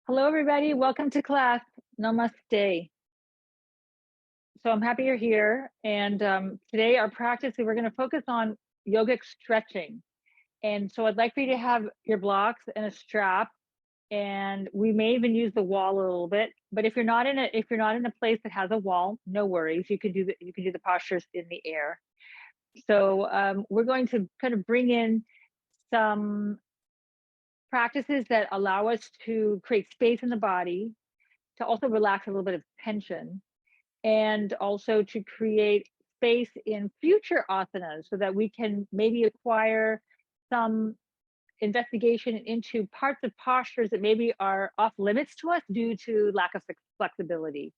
Hello, everybody. Welcome to class. Namaste. So I'm happy you're here. And today our practice, we're going to focus on yogic stretching. And so I'd like for you to have your blocks and a strap. And we may even use the wall a little bit. But if you're not in a place that has a wall, no worries. You can do the postures in the air. So we're going to kind of bring in some practices that allow us to create space in the body, to also relax a little bit of tension, and also to create space in future asanas so that we can maybe acquire some investigation into parts of postures that maybe are off limits to us due to lack of flexibility.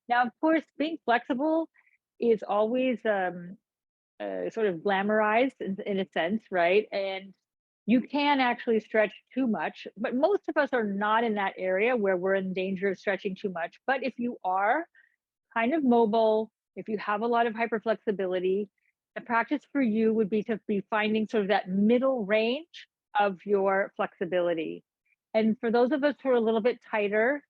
Now, of course, being flexible is always sort of glamorized in a sense, right? And you can actually stretch too much, but most of us are not in that area where we're in danger of stretching too much. But if you are kind of mobile, if you have a lot of hyperflexibility, the practice for you would be to be finding sort of that middle range of your flexibility. And for those of us who are a little bit tighter,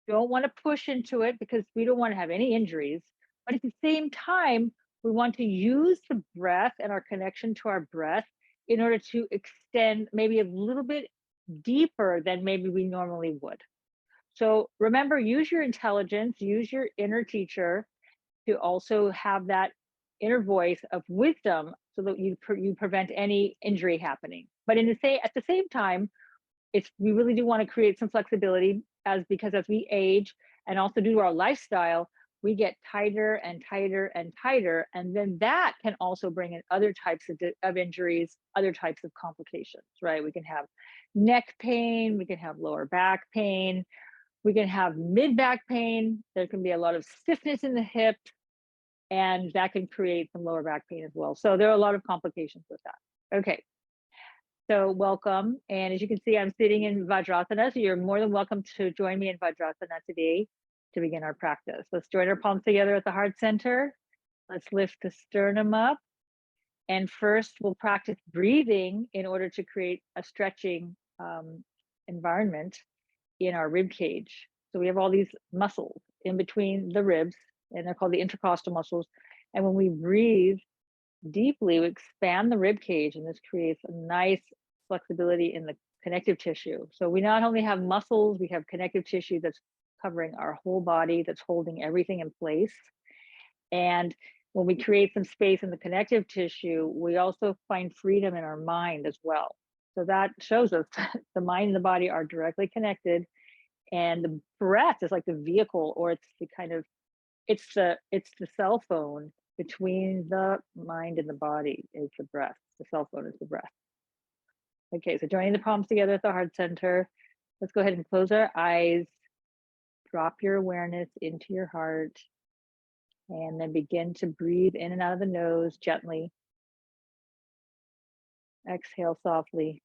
don't want to push into it because we don't want to have any injuries. But at the same time, we want to use the breath and our connection to our breath in order to extend maybe a little bit deeper than maybe we normally would. So remember, use your intelligence, use your inner teacher to also have that inner voice of wisdom so that you prevent any injury happening. But at the same time, we really do want to create some flexibility because as we age and also due to our lifestyle, we get tighter and tighter and tighter. And then that can also bring in other types of injuries, other types of complications, right? We can have neck pain, we can have lower back pain, we can have mid-back pain. There can be a lot of stiffness in the hip, and that can create some lower back pain as well. So there are a lot of complications with that. Okay, so welcome. And as you can see, I'm sitting in Vajrasana, so you're more than welcome to join me in Vajrasana today to begin our practice. Let's join our palms together at the heart center. Let's lift the sternum up. And first, we'll practice breathing in order to create a stretching environment in our rib cage. So we have all these muscles in between the ribs, and they're called the intercostal muscles. And when we breathe deeply, we expand the rib cage, and this creates a nice flexibility in the connective tissue. So we not only have muscles, we have connective tissue that's covering our whole body, that's holding everything in place. And when we create some space in the connective tissue, we also find freedom in our mind as well. So that shows us the mind and the body are directly connected, and the breath is like the vehicle, or it's the cell phone between the mind and the body is the breath. The cell phone is the breath. Okay, so joining the palms together at the heart center. Let's go ahead and close our eyes. Drop your awareness into your heart, and then begin to breathe in and out of the nose gently. Exhale softly.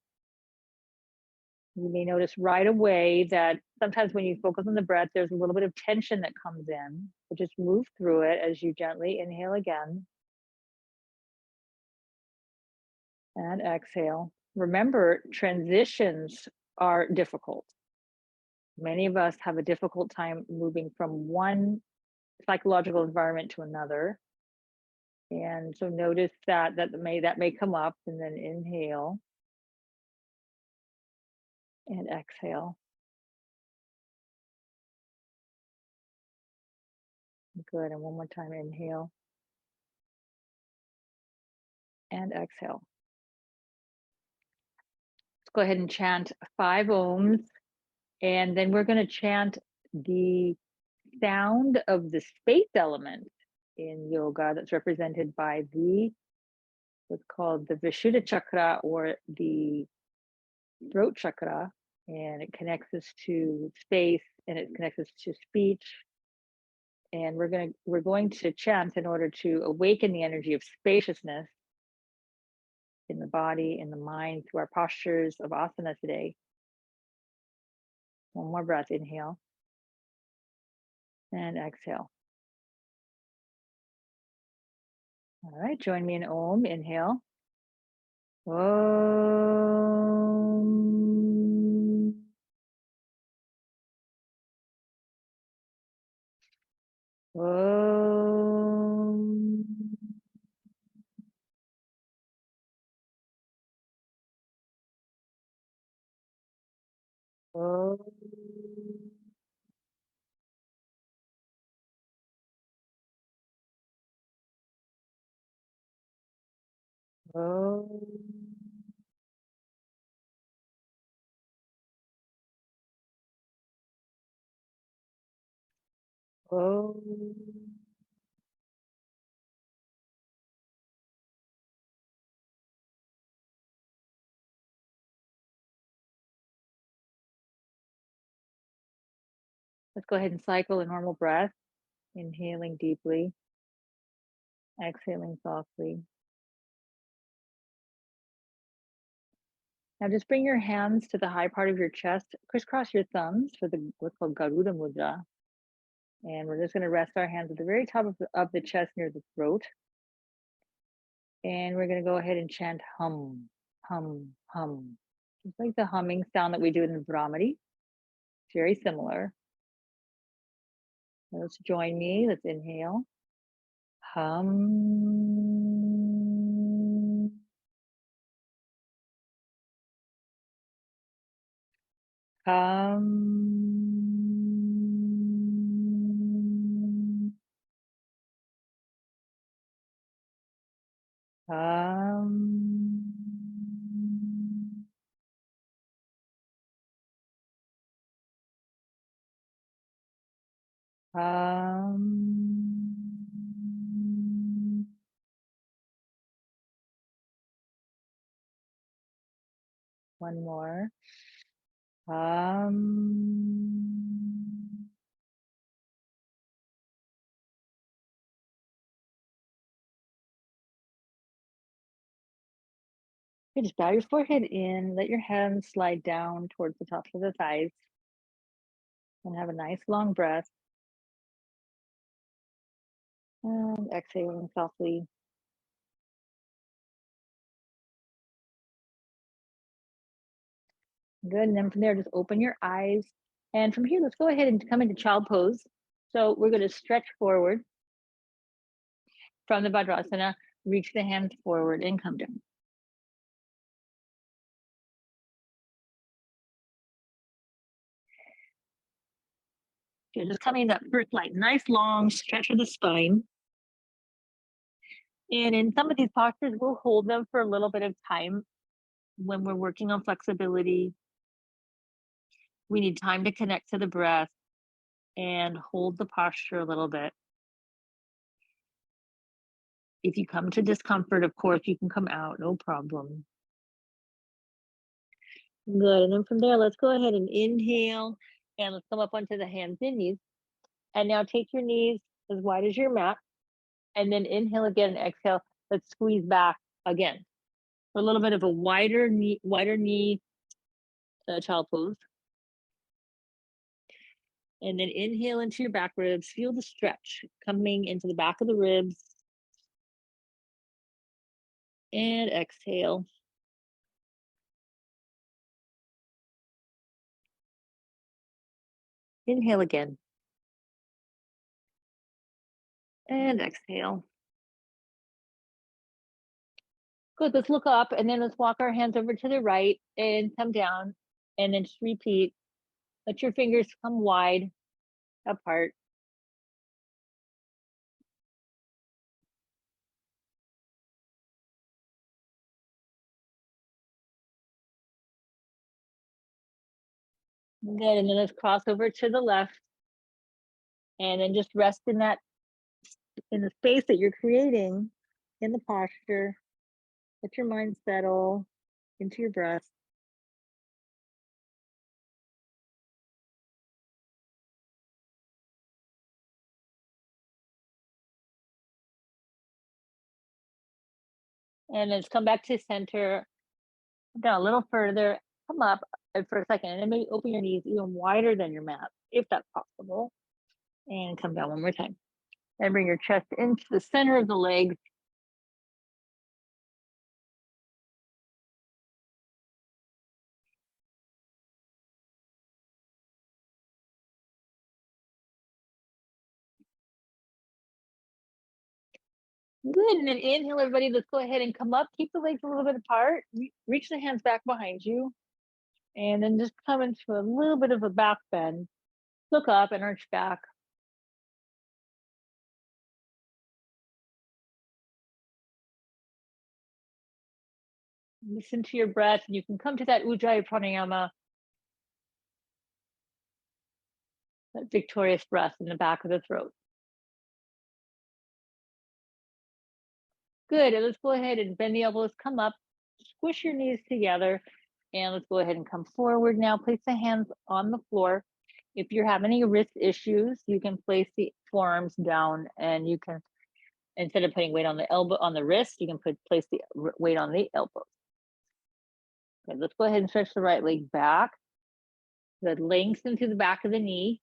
You may notice right away that sometimes when you focus on the breath, there's a little bit of tension that comes in. So just move through it as you gently inhale again. And exhale. Remember, transitions are difficult. Many of us have a difficult time moving from one psychological environment to another. And so notice that may come up, and then inhale and exhale. Good. And one more time, inhale and exhale. Let's go ahead and chant 5 ohms, and then we're going to chant the sound of the space element in yoga that's represented by what's called the Vishuddha chakra, or the throat chakra, and it connects us to space and it connects us to speech. And we're going to chant in order to awaken the energy of spaciousness in the body, in the mind, through our postures of asana today. One more breath, inhale and exhale. All right, join me in Om. Inhale. Om. Om. Om. Om. Om. Let's go ahead and cycle a normal breath, inhaling deeply, exhaling softly. Now just bring your hands to the high part of your chest, crisscross your thumbs for the what's called Garuda Mudra. And we're just going to rest our hands at the very top of the chest near the throat. And we're going to go ahead and chant hum, hum, hum. Just like the humming sound that we do in the Brahmari. It's very similar. Let's join me. Let's inhale. Hum. Hum. Hum. One more. Okay, just bow your forehead in, let your hands slide down towards the tops of the thighs, and have a nice long breath. And exhaling softly. Good, and then from there, just open your eyes. And from here, let's go ahead and come into child pose. So we're going to stretch forward from the Vajrasana, reach the hands forward and come down. Okay, just coming up first light, nice long stretch of the spine. And in some of these postures, we'll hold them for a little bit of time when we're working on flexibility. We need time to connect to the breath and hold the posture a little bit. If you come to discomfort, of course, you can come out, no problem. Good, and then from there, let's go ahead and inhale, and let's come up onto the hands and knees. And now take your knees as wide as your mat, and then inhale again and exhale. Let's squeeze back again. For a little bit of a wider knee child pose. And then inhale into your back ribs. Feel the stretch coming into the back of the ribs. And exhale. Inhale again. And exhale. Good, let's look up and then let's walk our hands over to the right and come down. And then just repeat. Let your fingers come wide apart. Good, and then let's cross over to the left. And then just rest in the space that you're creating in the posture. Let your mind settle into your breath. And let's come back to center. Down a little further, come up for a second, and then maybe open your knees even wider than your mat, if that's possible. And come down one more time. And bring your chest into the center of the legs. Good, and then inhale, everybody. Let's go ahead and come up. Keep the legs a little bit apart. Reach the hands back behind you. And then just come into a little bit of a back bend. Look up and arch back. Listen to your breath. You can come to that Ujjayi Pranayama, that victorious breath in the back of the throat. Good, and let's go ahead and bend the elbows, come up, squish your knees together, and let's go ahead and come forward now. Place the hands on the floor. If you're having any wrist issues, you can place the forearms down, and you can, instead of putting weight on the elbow, on the wrist, you can place the weight on the elbows. Okay, let's go ahead and stretch the right leg back. Good, lengthen through the back of the knee.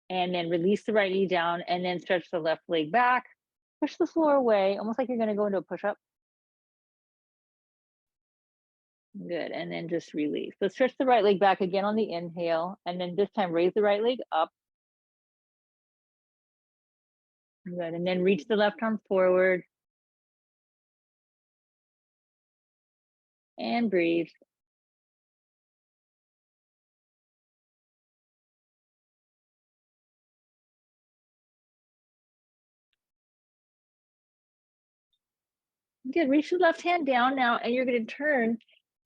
And then release the right knee down, and then stretch the left leg back. Push the floor away, almost like you're going to go into a push-up. Good, and then just release. Let's stretch the right leg back again on the inhale, and then this time raise the right leg up. Good, and then reach the left arm forward. And breathe. Good, reach the left hand down now, and you're going to turn.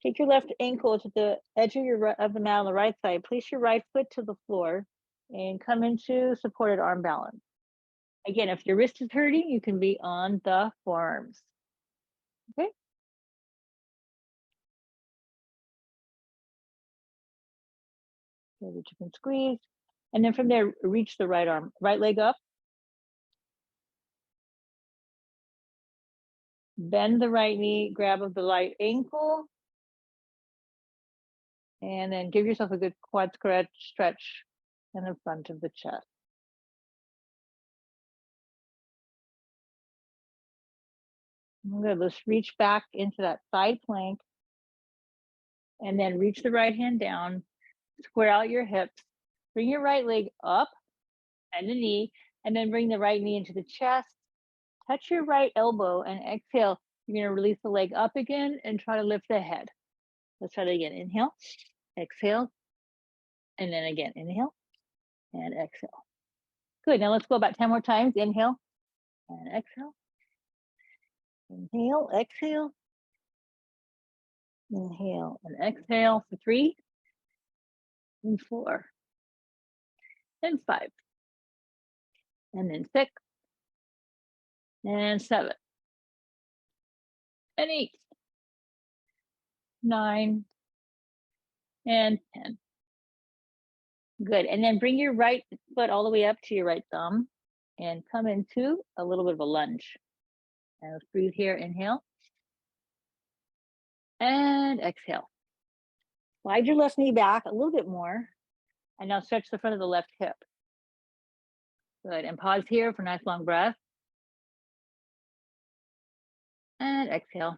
Take your left ankle to the edge of the mat on the right side. Place your right foot to the floor and come into supported arm balance. Again, if your wrist is hurting, you can be on the forearms. Okay. So that you can squeeze. And then from there, reach the right arm, right leg up. Bend the right knee, grab of the right ankle. And then give yourself a good quad stretch in the front of the chest. Good, let's reach back into that side plank. And then reach the right hand down, square out your hips, bring your right leg up, bend the knee, and then bring the right knee into the chest. Touch your right elbow and exhale. You're going to release the leg up again and try to lift the head. Let's try that again. Inhale, exhale, and then again. Inhale and exhale. Good. Now let's go about 10 more times. Inhale and exhale. Inhale, exhale. Inhale and exhale for 3 and 4 and 5 and then 6 and 7 and 8, 9 and 10. Good. And then bring your right foot all the way up to your right thumb and come into a little bit of a lunge. And let's breathe here. Inhale and exhale. Slide your left knee back a little bit more. And now stretch the front of the left hip. Good. And pause here for a nice long breath. And exhale.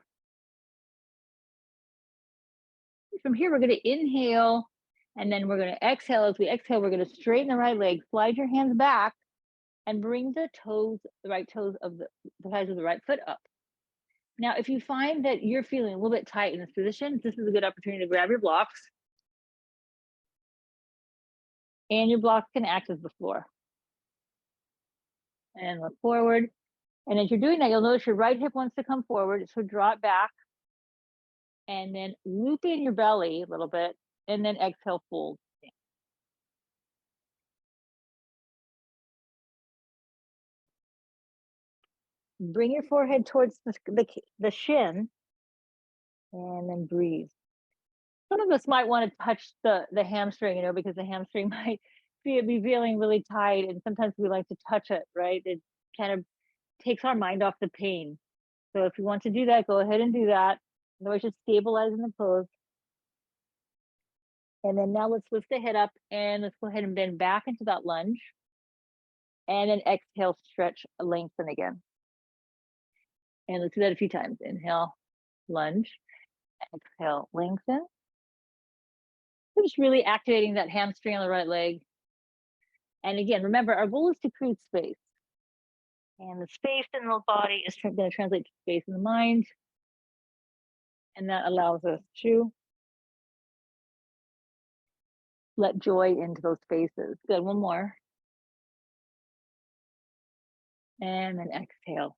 From here, we're going to inhale, and then we're going to exhale. As we exhale, we're going to straighten the right leg, slide your hands back, and bring the right toes of the sides of the right foot up. Now, if you find that you're feeling a little bit tight in this position, this is a good opportunity to grab your blocks. And your blocks can act as the floor. And look forward. And as you're doing that, you'll notice your right hip wants to come forward, so draw it back. And then loop in your belly a little bit, and then exhale, fold. Bring your forehead towards the shin, and then breathe. Some of us might want to touch the hamstring, because the hamstring might be feeling really tight, and sometimes we like to touch it, right? It kind of takes our mind off the pain. So if you want to do that, go ahead and do that. Otherwise, just stabilize in the pose. And then now let's lift the head up, and let's go ahead and bend back into that lunge. And then exhale, stretch, lengthen again. And let's do that a few times. Inhale, lunge, exhale, lengthen. We're just really activating that hamstring on the right leg. And again, remember, our goal is to create space. And the space in the body is going to translate to space in the mind. And that allows us to let joy into those spaces. Good, one more. And then exhale.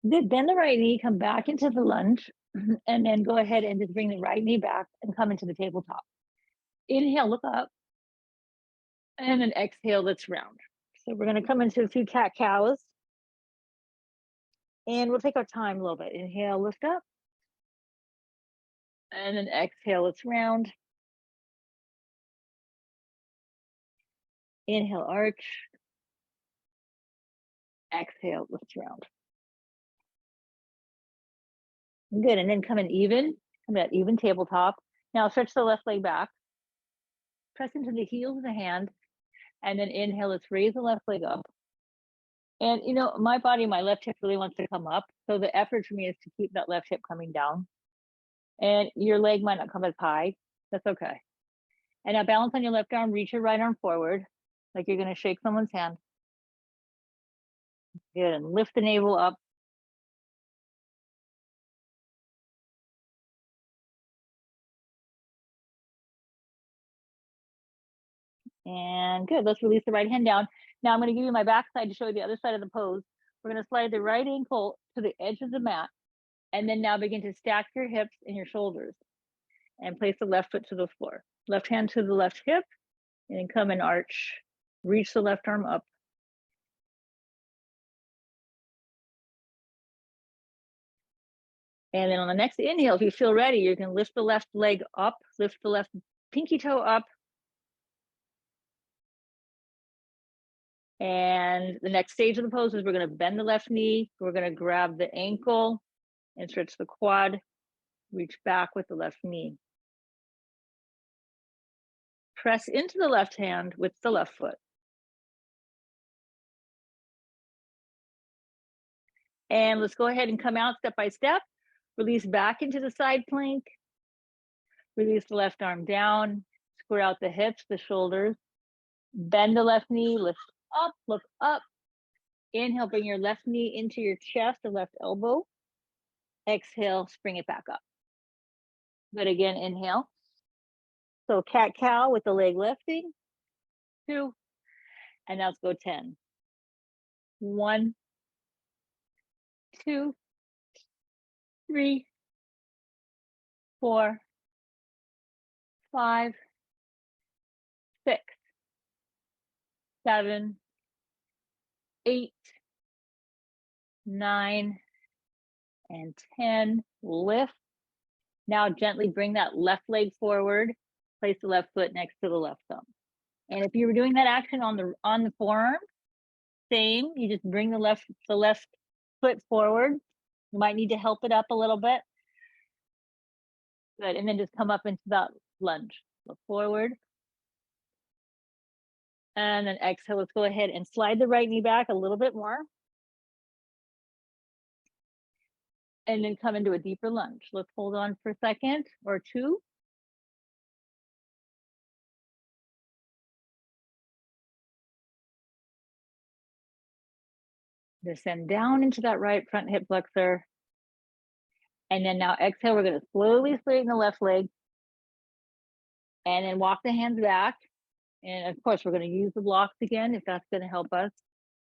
Good, bend the right knee, come back into the lunge, and then go ahead and just bring the right knee back and come into the tabletop. Inhale, look up. And then exhale, let's round. So we're gonna come into a few cat-cows. And we'll take our time a little bit. Inhale, lift up. And then exhale, let's round. Inhale, arch. Exhale, let's round. Good, and then come to that even tabletop. Now stretch the left leg back. Press into the heels of the hand. And then inhale, let's raise the left leg up. And you know, my left hip really wants to come up. So the effort for me is to keep that left hip coming down. And your leg might not come as high. That's okay. And now balance on your left arm, reach your right arm forward, like you're gonna shake someone's hand. Good, and lift the navel up. And good, let's release the right hand down. Now I'm gonna give you my back side to show you the other side of the pose. We're gonna slide the right ankle to the edge of the mat. And then now begin to stack your hips and your shoulders. And place the left foot to the floor. Left hand to the left hip, and then come and arch. Reach the left arm up. And then on the next inhale, if you feel ready, you can lift the left leg up, lift the left pinky toe up. And the next stage of the pose is we're going to bend the left knee. We're going to grab the ankle and stretch the quad. Reach back with the left knee. Press into the left hand with the left foot. And let's go ahead and come out step by step. Release back into the side plank. Release the left arm down. Square out the hips, the shoulders. Bend the left knee, lift up, look up. Inhale, bring your left knee into your chest, the left elbow. Exhale, spring it back up. Good, again, inhale. So cat-cow with the leg lifting. 2. And now let's go 10. 1, 2, 3, 4, 5, 6, 7, 8, 9, and 10. Lift. Now gently bring that left leg forward. Place the left foot next to the left thumb. And if you were doing that action on the forearm, same. You just bring the left foot forward. You might need to help it up a little bit. Good, and then just come up into that lunge. Look forward. And then exhale, let's go ahead and slide the right knee back a little bit more. And then come into a deeper lunge. Let's hold on for a second or two. Descend down into that right front hip flexor. And then now exhale, we're going to slowly straighten the left leg. And then walk the hands back. And of course, we're going to use the blocks again if that's going to help us.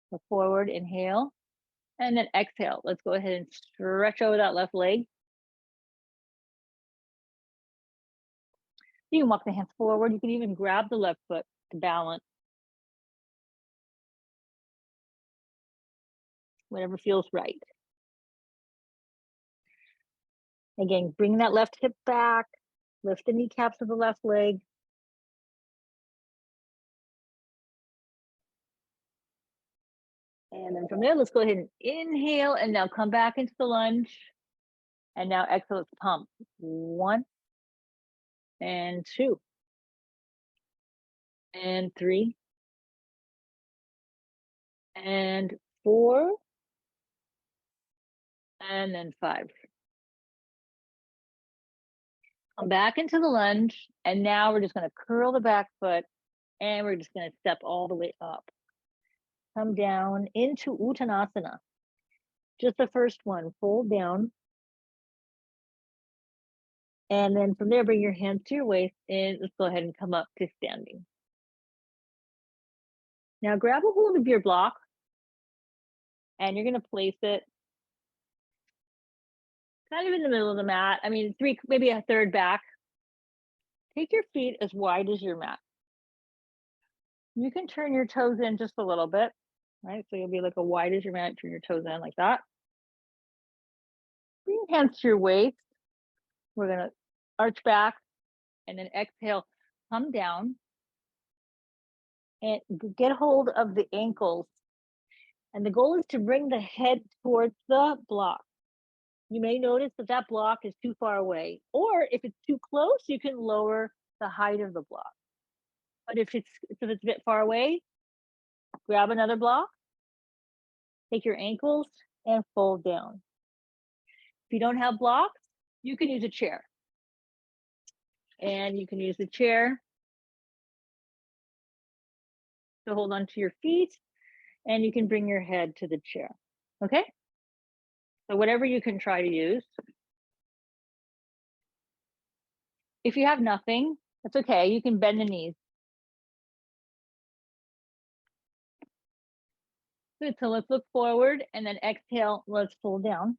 So forward, inhale. And then exhale. Let's go ahead and stretch over that left leg. You can walk the hands forward. You can even grab the left foot to balance. Whatever feels right. Again, bring that left hip back. Lift the kneecaps of the left leg. And then from there, let's go ahead and inhale and now come back into the lunge. And now exhale, let's pump. 1 and 2 and 3 and 4 and then 5. Come back into the lunge. And now we're just going to curl the back foot And we're just going to step all the way up. Come down into Uttanasana. Just the first one, fold down. And then from there, bring your hands to your waist and let's go ahead and come up to standing. Now grab a hold of your block and you're going to place it kind of in the middle of the mat. I mean, maybe a third back. Take your feet as wide as your mat. You can turn your toes in just a little bit, right? So you'll be like as wide as your mat, turn your toes in like that. Bring your hands to your waist. We're going to arch back and then exhale, come down and get hold of the ankles. And the goal is to bring the head towards the block. You may notice that that block is too far away, or if it's too close, you can lower the height of the block. But if it's a bit far away, grab another block, take your ankles and fold down. If you don't have blocks, you can use a chair. And you can use the chair to hold onto your feet, and you can bring your head to the chair, okay? So whatever you can try to use. If you have nothing, that's okay. You can bend the knees. Good, so let's look forward and then exhale, let's fold down.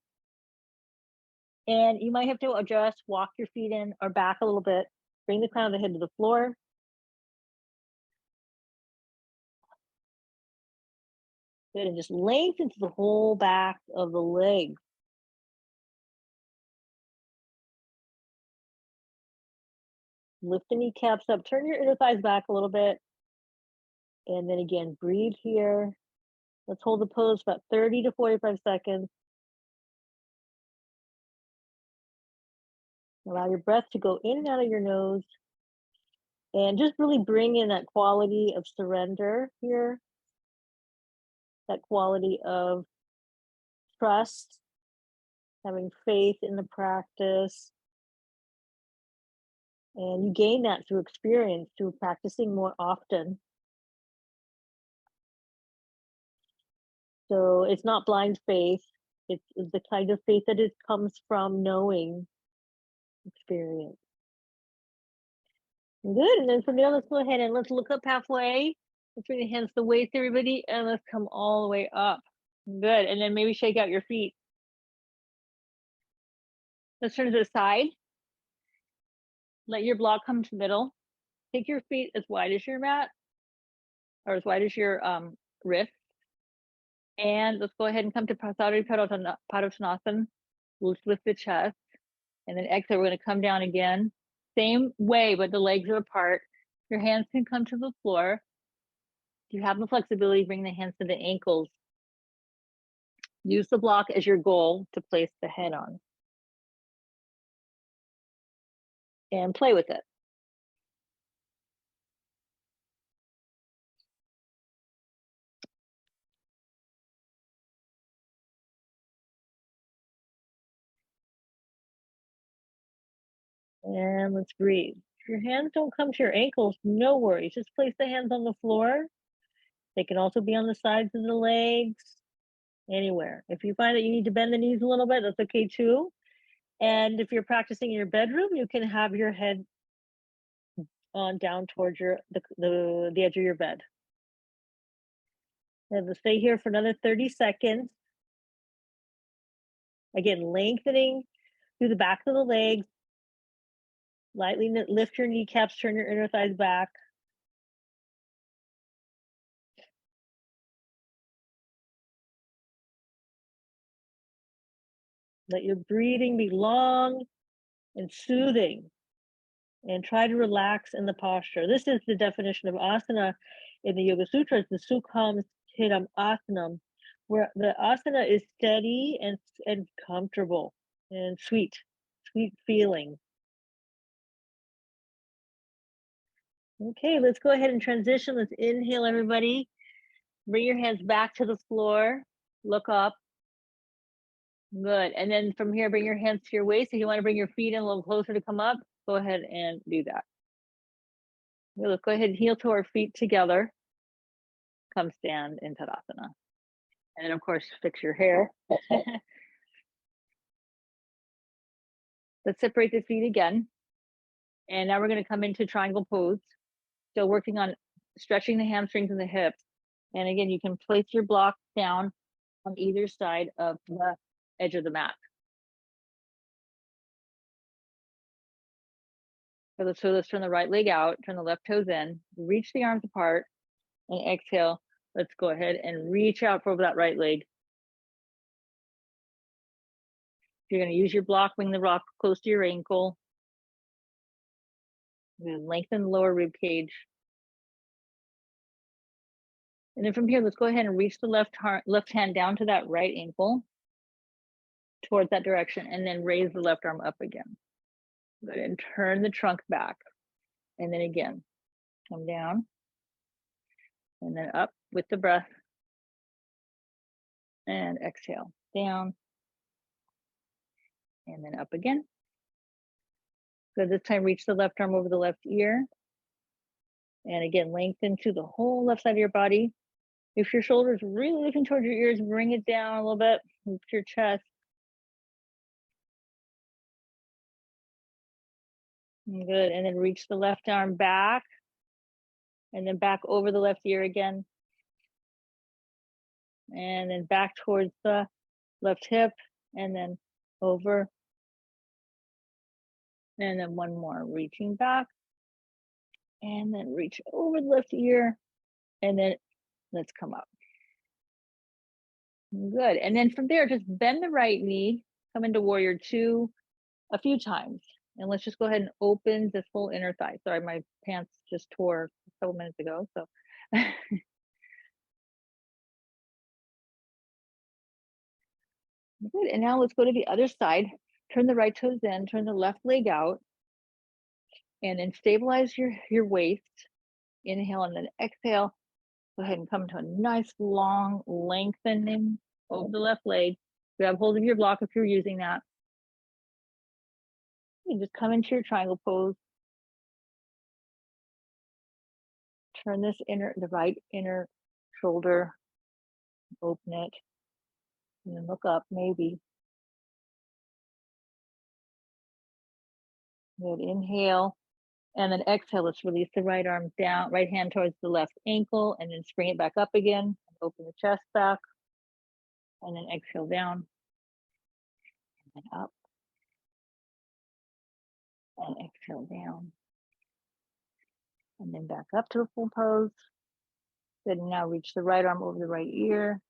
And you might have to adjust, walk your feet in or back a little bit. Bring the crown of the head to the floor. Good, and just lengthen to the whole back of the leg. Lift the kneecaps up, turn your inner thighs back a little bit. And then again, breathe here. Let's hold the pose for about 30 to 45 seconds. Allow your breath to go in and out of your nose. And just really bring in that quality of surrender here. That quality of trust, having faith in the practice. And you gain that through experience, through practicing more often. So it's not blind faith. It's the kind of faith that comes from knowing experience. Good, and then from there, let's go ahead and let's look up halfway. Let's bring the hands to the waist, everybody, and let's come all the way up. Good, and then maybe shake out your feet. Let's turn to the side. Let your block come to the middle. Take your feet as wide as your mat, or as wide as your wrist. And let's go ahead and come to Prasarita Padottanasana. We'll lift the chest. And then exhale, we're going to come down again. Same way, but the legs are apart. Your hands can come to the floor. If you have the flexibility, bring the hands to the ankles. Use the block as your goal to place the head on. And play with it. And let's breathe. If your hands don't come to your ankles, no worries. Just place the hands on the floor. They can also be on the sides of the legs, anywhere. If you find that you need to bend the knees a little bit, that's okay too. And if you're practicing in your bedroom, you can have your head on down towards the edge of your bed. And we'll stay here for another 30 seconds. Again, lengthening through the back of the legs. Lightly lift your kneecaps, turn your inner thighs back. Let your breathing be long and soothing. And try to relax in the posture. This is the definition of asana in the Yoga Sutras, the Sukham Asanam, where the asana is steady and comfortable and sweet feeling. Okay, let's go ahead and transition. Let's inhale, everybody. Bring your hands back to the floor. Look up. Good. And then from here, bring your hands to your waist. If you want to bring your feet in a little closer to come up, go ahead and do that. Let's go ahead and heel to our feet together. Come stand in Tadasana. And then of course, fix your hair. Let's separate the feet again. And now we're going to come into triangle pose. Still working on stretching the hamstrings and the hips. And again, you can place your block down on either side of the edge of the mat. So let's turn the right leg out, turn the left toes in, reach the arms apart, and exhale. Let's go ahead and reach out for that right leg. You're going to use your block, bring the rock close to your ankle. You're going to lengthen the lower rib cage. And then from here, let's go ahead and reach the left hand down to that right ankle towards that direction, and then raise the left arm up again. Go ahead and turn the trunk back. And then again, come down and then up with the breath. And exhale, down. And then up again. Good, this time reach the left arm over the left ear. And again, lengthen to the whole left side of your body. If your shoulders really looking towards your ears, bring it down a little bit. Lift your chest. Good, and then reach the left arm back. And then back over the left ear again. And then back towards the left hip. And then over. And then one more, reaching back. And then reach over the left ear. And then let's come up. Good. And then from there, just bend the right knee, come into warrior two a few times. And let's just go ahead and open this whole inner thigh. Sorry, my pants just tore a couple minutes ago. So good. And now let's go to the other side. Turn the right toes in, turn the left leg out, and then stabilize your waist. Inhale and then exhale. Go ahead and come to a nice long lengthening over the left leg. Grab hold of your block if you're using that. You just come into your triangle pose. Turn this the right inner shoulder, open it, and then look up, maybe. Good, inhale, and then exhale. Let's release the right arm down, right hand towards the left ankle, and then bring it back up again. Open the chest back, and then exhale down, and then up, and exhale down, and then back up to a full pose. Good, now reach the right arm over the right ear,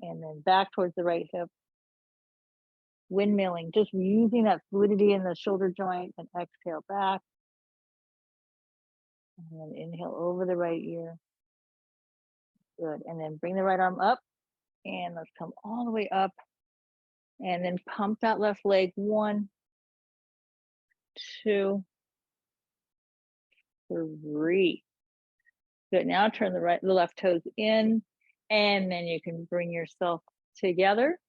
and then back towards the right hip. Windmilling, just using that fluidity in the shoulder joint, and exhale back. And then inhale over the right ear. Good, and then bring the right arm up, and let's come all the way up. And then pump that left leg. 1, 2, 3. Good, now turn the left toes in, and then you can bring yourself together.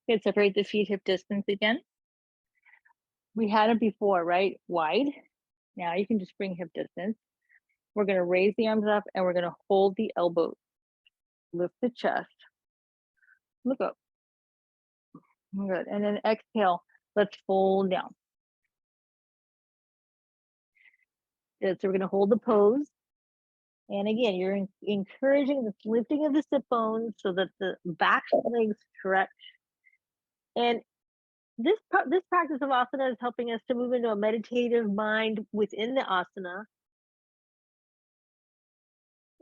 Good, separate the feet hip distance again. We had it before, right? Wide. Now you can just bring hip distance. We're going to raise the arms up, and we're going to hold the elbows. Lift the chest. Look up. Good, and then exhale. Let's fold down. Good, so we're going to hold the pose. And again, you're encouraging the lifting of the sit bones so that the back legs stretch. And this practice of asana is helping us to move into a meditative mind within the asana.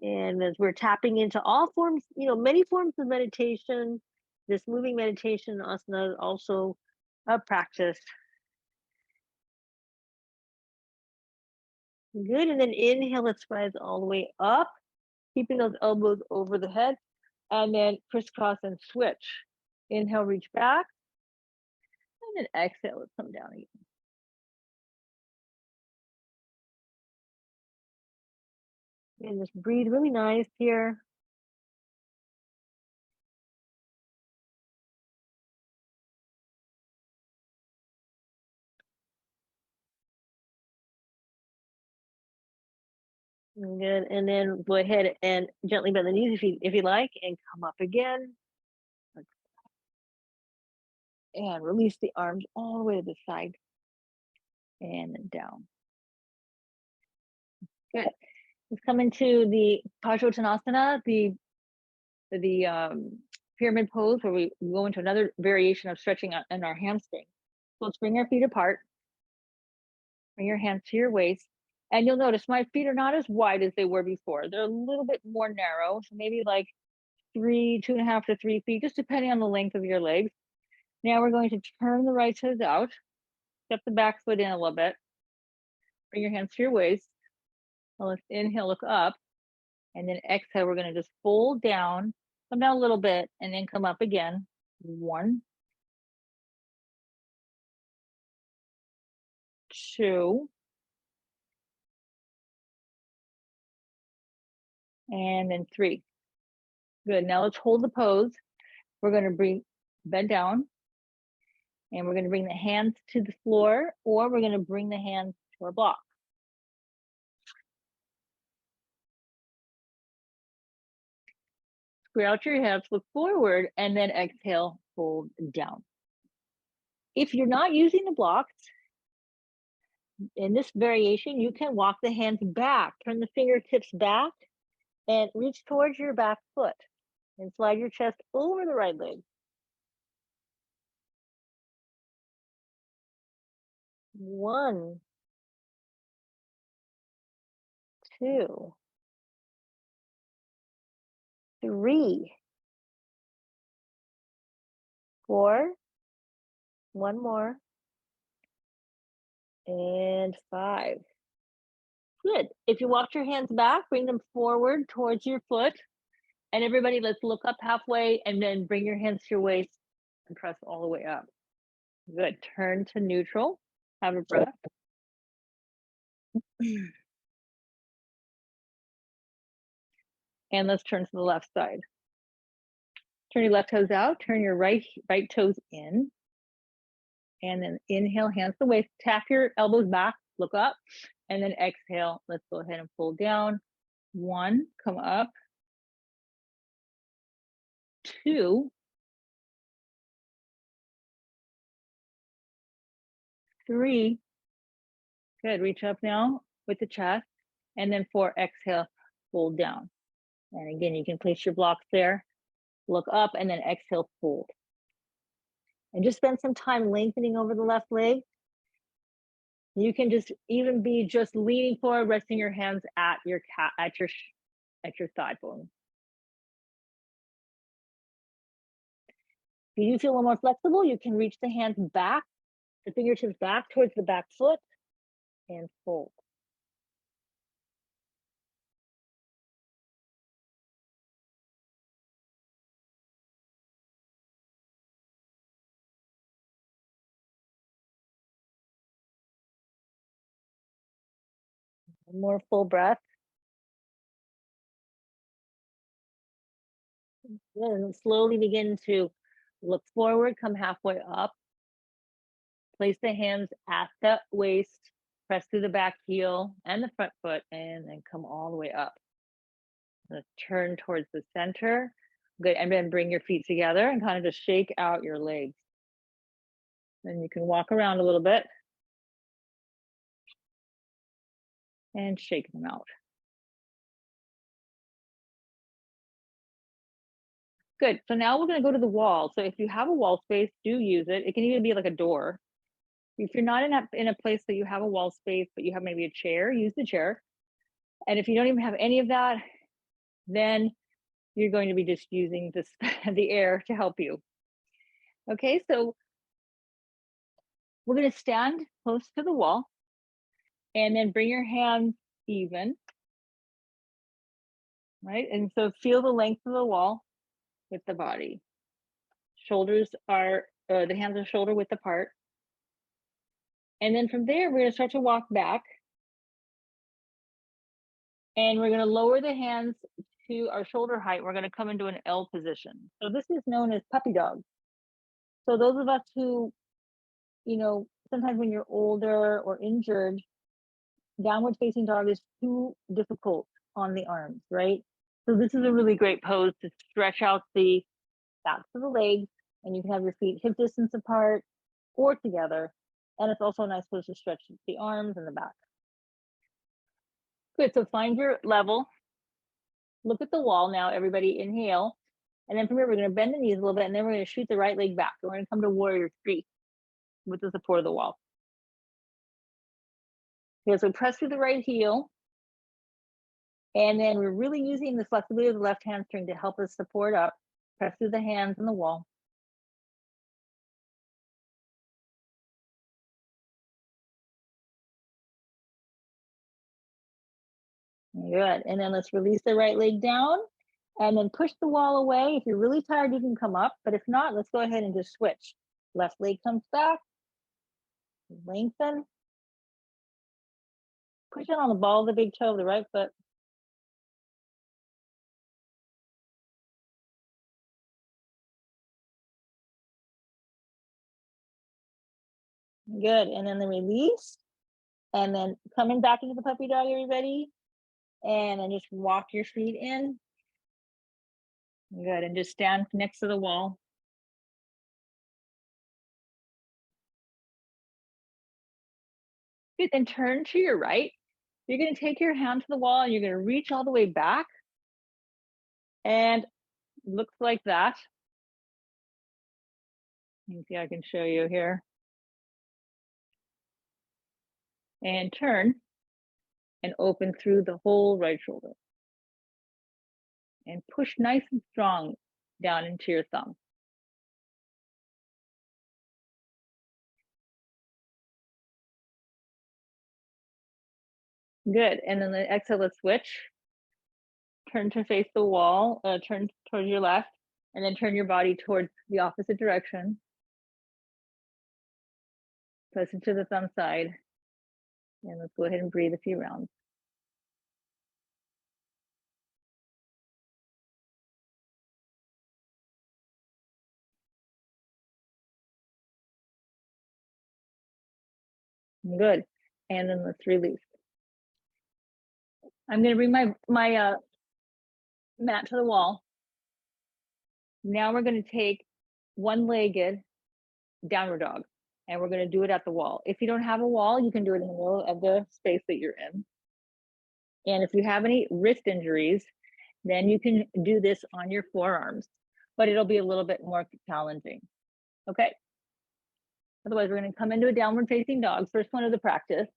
And as we're tapping into all forms, many forms of meditation, this moving meditation asana is also a practice. Good, and then inhale, let's rise all the way up, keeping those elbows over the head, and then crisscross and switch. Inhale, reach back, and then exhale, let's come down again. And just breathe really nice here. Good. And then go ahead and gently bend the knees if you like, and come up again. And release the arms all the way to the side and then down. Good. Let's come into the Parśvottanasana, the pyramid pose, where we go into another variation of stretching in our hamstring. So let's bring our feet apart. Bring your hands to your waist. And you'll notice my feet are not as wide as they were before. They're a little bit more narrow. So maybe like 2.5 to 3 feet, just depending on the length of your legs. Now we're going to turn the right toes out. Step the back foot in a little bit. Bring your hands to your waist. Now let's inhale, look up. And then exhale, we're going to just fold down, come down a little bit, and then come up again. 1, 2, and then 3. Good. Now let's hold the pose. We're going to bend down, and we're going to bring the hands to the floor, or we're going to bring the hands to our block. Square out your hips, look forward, and then exhale, fold down. If you're not using the blocks, in this variation, you can walk the hands back, turn the fingertips back, and reach towards your back foot, and slide your chest over the right leg. 1, 2, 3, 4, 1 more, and 5. Good. If you walk your hands back, bring them forward towards your foot. And everybody, let's look up halfway and then bring your hands to your waist and press all the way up. Good. Turn to neutral. Have a breath. And let's turn to the left side. Turn your left toes out, turn your right toes in. And then inhale, hands to the waist, tap your elbows back, look up, and then exhale. Let's go ahead and fold down. 1, come up. 2, 3. Good. Reach up now with the chest. And then 4, exhale, fold down. And again, you can place your blocks there. Look up and then exhale, fold. And just spend some time lengthening over the left leg. You can just even be just leaning forward, resting your hands at your thigh bone. If you do feel a little more flexible, you can reach the hands back, the fingertips back towards the back foot, and fold. One more full breath. Then slowly begin to look forward, come halfway up. Place the hands at the waist, press through the back heel and the front foot, and then come all the way up. Let's turn towards the center. Good, and then bring your feet together and kind of just shake out your legs. Then you can walk around a little bit and shake them out. Good, so now we're gonna go to the wall. So if you have a wall space, do use it. It can even be like a door. If you're not in a place that you have a wall space, but you have maybe a chair, use the chair. And if you don't even have any of that, then you're going to be just using the air to help you. Okay, so we're going to stand close to the wall and then bring your hands even, right? And so feel the length of the wall with the body. Shoulders are, the hands are shoulder width apart. And then from there, we're going to start to walk back. And we're going to lower the hands to our shoulder height. We're going to come into an L position. So this is known as puppy dog. So those of us who, sometimes when you're older or injured, downward facing dog is too difficult on the arms, right? So this is a really great pose to stretch out the backs of the legs, and you can have your feet hip distance apart or together. And it's also a nice pose to stretch the arms and the back. Good, so find your level. Look at the wall now, everybody inhale. And then from here, we're gonna bend the knees a little bit, and then we're gonna shoot the right leg back. We're gonna come to warrior 3 with the support of the wall. Okay, so press through the right heel. And then we're really using the flexibility of the left hamstring to help us support up. Press through the hands and the wall. Good, and then let's release the right leg down and then push the wall away. If you're really tired, you can come up, but if not, let's go ahead and just switch. Left leg comes back, lengthen. Push it on the ball of the big toe of the right foot. Good, and then the release. And then coming back into the puppy dog, everybody. And then just walk your feet in. Good, and just stand next to the wall. Good, and turn to your right. You're gonna take your hand to the wall and you're gonna reach all the way back. And looks like that. Let me see, I can show you here. And turn and open through the whole right shoulder. And push nice and strong down into your thumb. Good, and then the exhale, let's switch. Turn to face the wall, turn towards your left, and then turn your body towards the opposite direction. Press into the thumb side. And let's go ahead and breathe a few rounds. Good, and then let's release. I'm gonna bring my mat to the wall. Now we're gonna take one-legged downward dog, and we're gonna do it at the wall. If you don't have a wall, you can do it in the middle of the space that you're in. And if you have any wrist injuries, then you can do this on your forearms, but it'll be a little bit more challenging. Okay. Otherwise, we're gonna come into a downward facing dog, first one of the practice.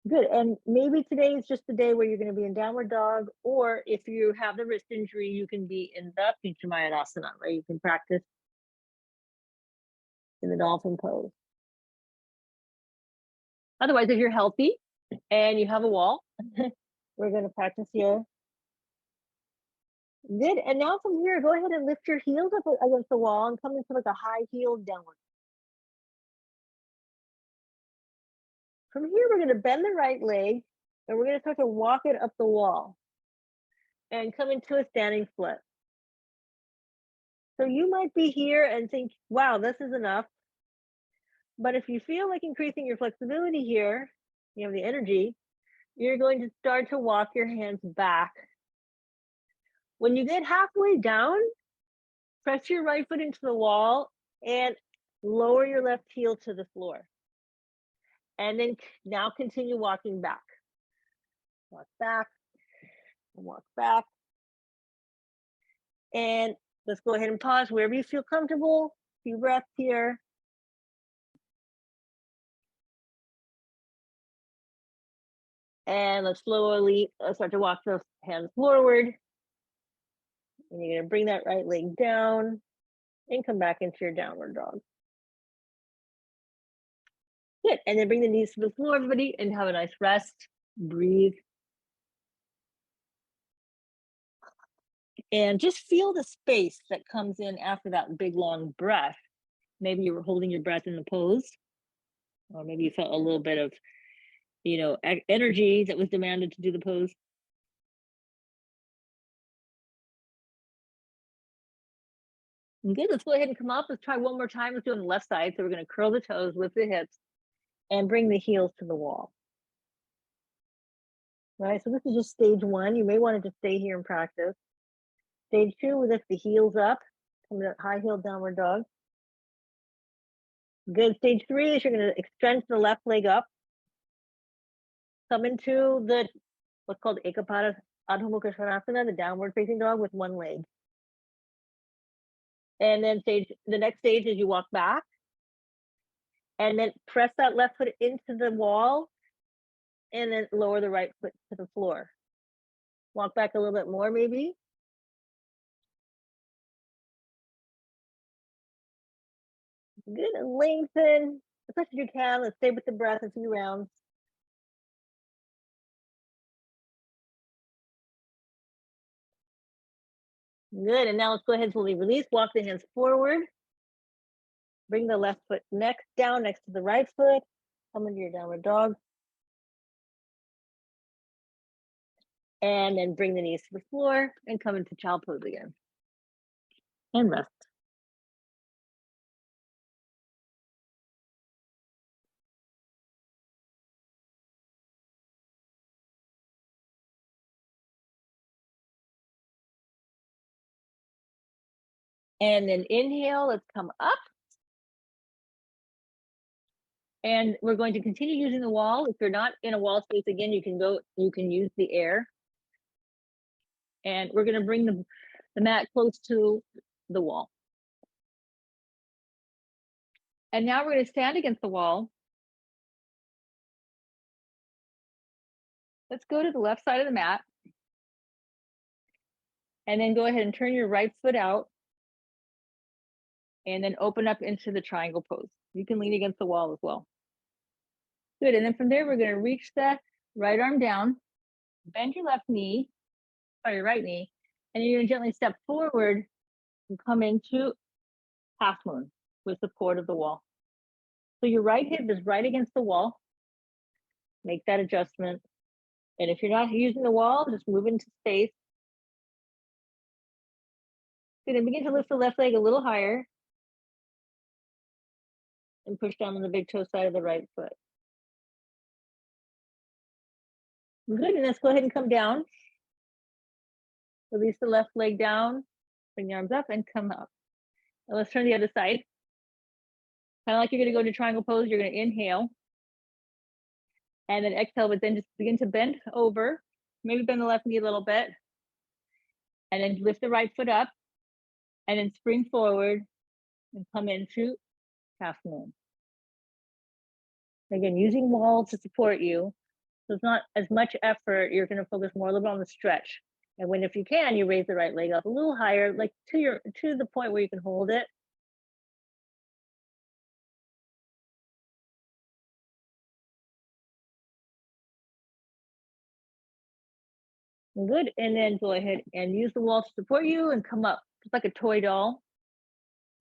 Good, and maybe today is just the day where you're gonna be in downward dog, or if you have the wrist injury, you can be in the Pincha Mayurasana, right? You can practice in the dolphin pose. Otherwise, if you're healthy and you have a wall, we're gonna practice here. Good, and now from here, go ahead and lift your heels up against the wall and come into like a high heel downward. From here, we're gonna bend the right leg and we're gonna start to walk it up the wall and come into a standing split. So you might be here and think, wow, this is enough. But if you feel like increasing your flexibility here, you have the energy, you're going to start to walk your hands back. When you get halfway down, press your right foot into the wall and lower your left heel to the floor. And then now continue walking back. Walk back, and walk back. And let's go ahead and pause wherever you feel comfortable. Few breaths here. And let's slowly start to walk those hands forward. And you're gonna bring that right leg down and come back into your downward dog. Good, and then bring the knees to the floor, everybody, and have a nice rest. Breathe. And just feel the space that comes in after that big long breath. Maybe you were holding your breath in the pose, or maybe you felt a little bit of, energy that was demanded to do the pose. Good, let's go ahead and come up. Let's try one more time. Let's do it on the left side. So we're gonna curl the toes, lift the hips, and bring the heels to the wall. right? So this is just stage 1. You may want to just stay here and practice. Stage 2, we lift the heels up, come to high heel downward dog. Good. Stage 3 is you're going to extend the left leg up. Come into the what's called Ekapada Adho Mukha, the downward facing dog with one leg. And then the next stage is you walk back and then press that left foot into the wall and then lower the right foot to the floor. Walk back a little bit more maybe. Good, and lengthen as much as you can. Let's stay with the breath a few rounds. Good, and now let's go ahead and slowly release. Walk the hands forward. Bring the left foot down next to the right foot. Come into your downward dog. And then bring the knees to the floor and come into child pose again. And rest. And then inhale, let's come up. And we're going to continue using the wall. If you're not in a wall space again, you can use the air. And we're going to bring the mat close to the wall. And now we're going to stand against the wall. Let's go to the left side of the mat. And then go ahead and turn your right foot out. And then open up into the triangle pose. You can lean against the wall as well. Good, and then from there, we're gonna reach the right arm down, bend your right knee, and you're gonna gently step forward and come into half moon with support of the wall. So your right hip is right against the wall. Make that adjustment. And if you're not using the wall, just move into space. Good, and begin to lift the left leg a little higher. And push down on the big toe side of the right foot. Good, and let's go ahead and come down. Release the left leg down, bring your arms up and come up. Now let's turn the other side. Kind of like you're gonna go into triangle pose, you're gonna inhale. And then exhale, but then just begin to bend over. Maybe bend the left knee a little bit. And then lift the right foot up. And then spring forward and come into half moon. Again, using wall to support you. So it's not as much effort. You're going to focus more a little bit on the stretch. And when, if you can, you raise the right leg up a little higher, like to the point where you can hold it. Good, and then go ahead and use the wall to support you and come up. Just like a toy doll,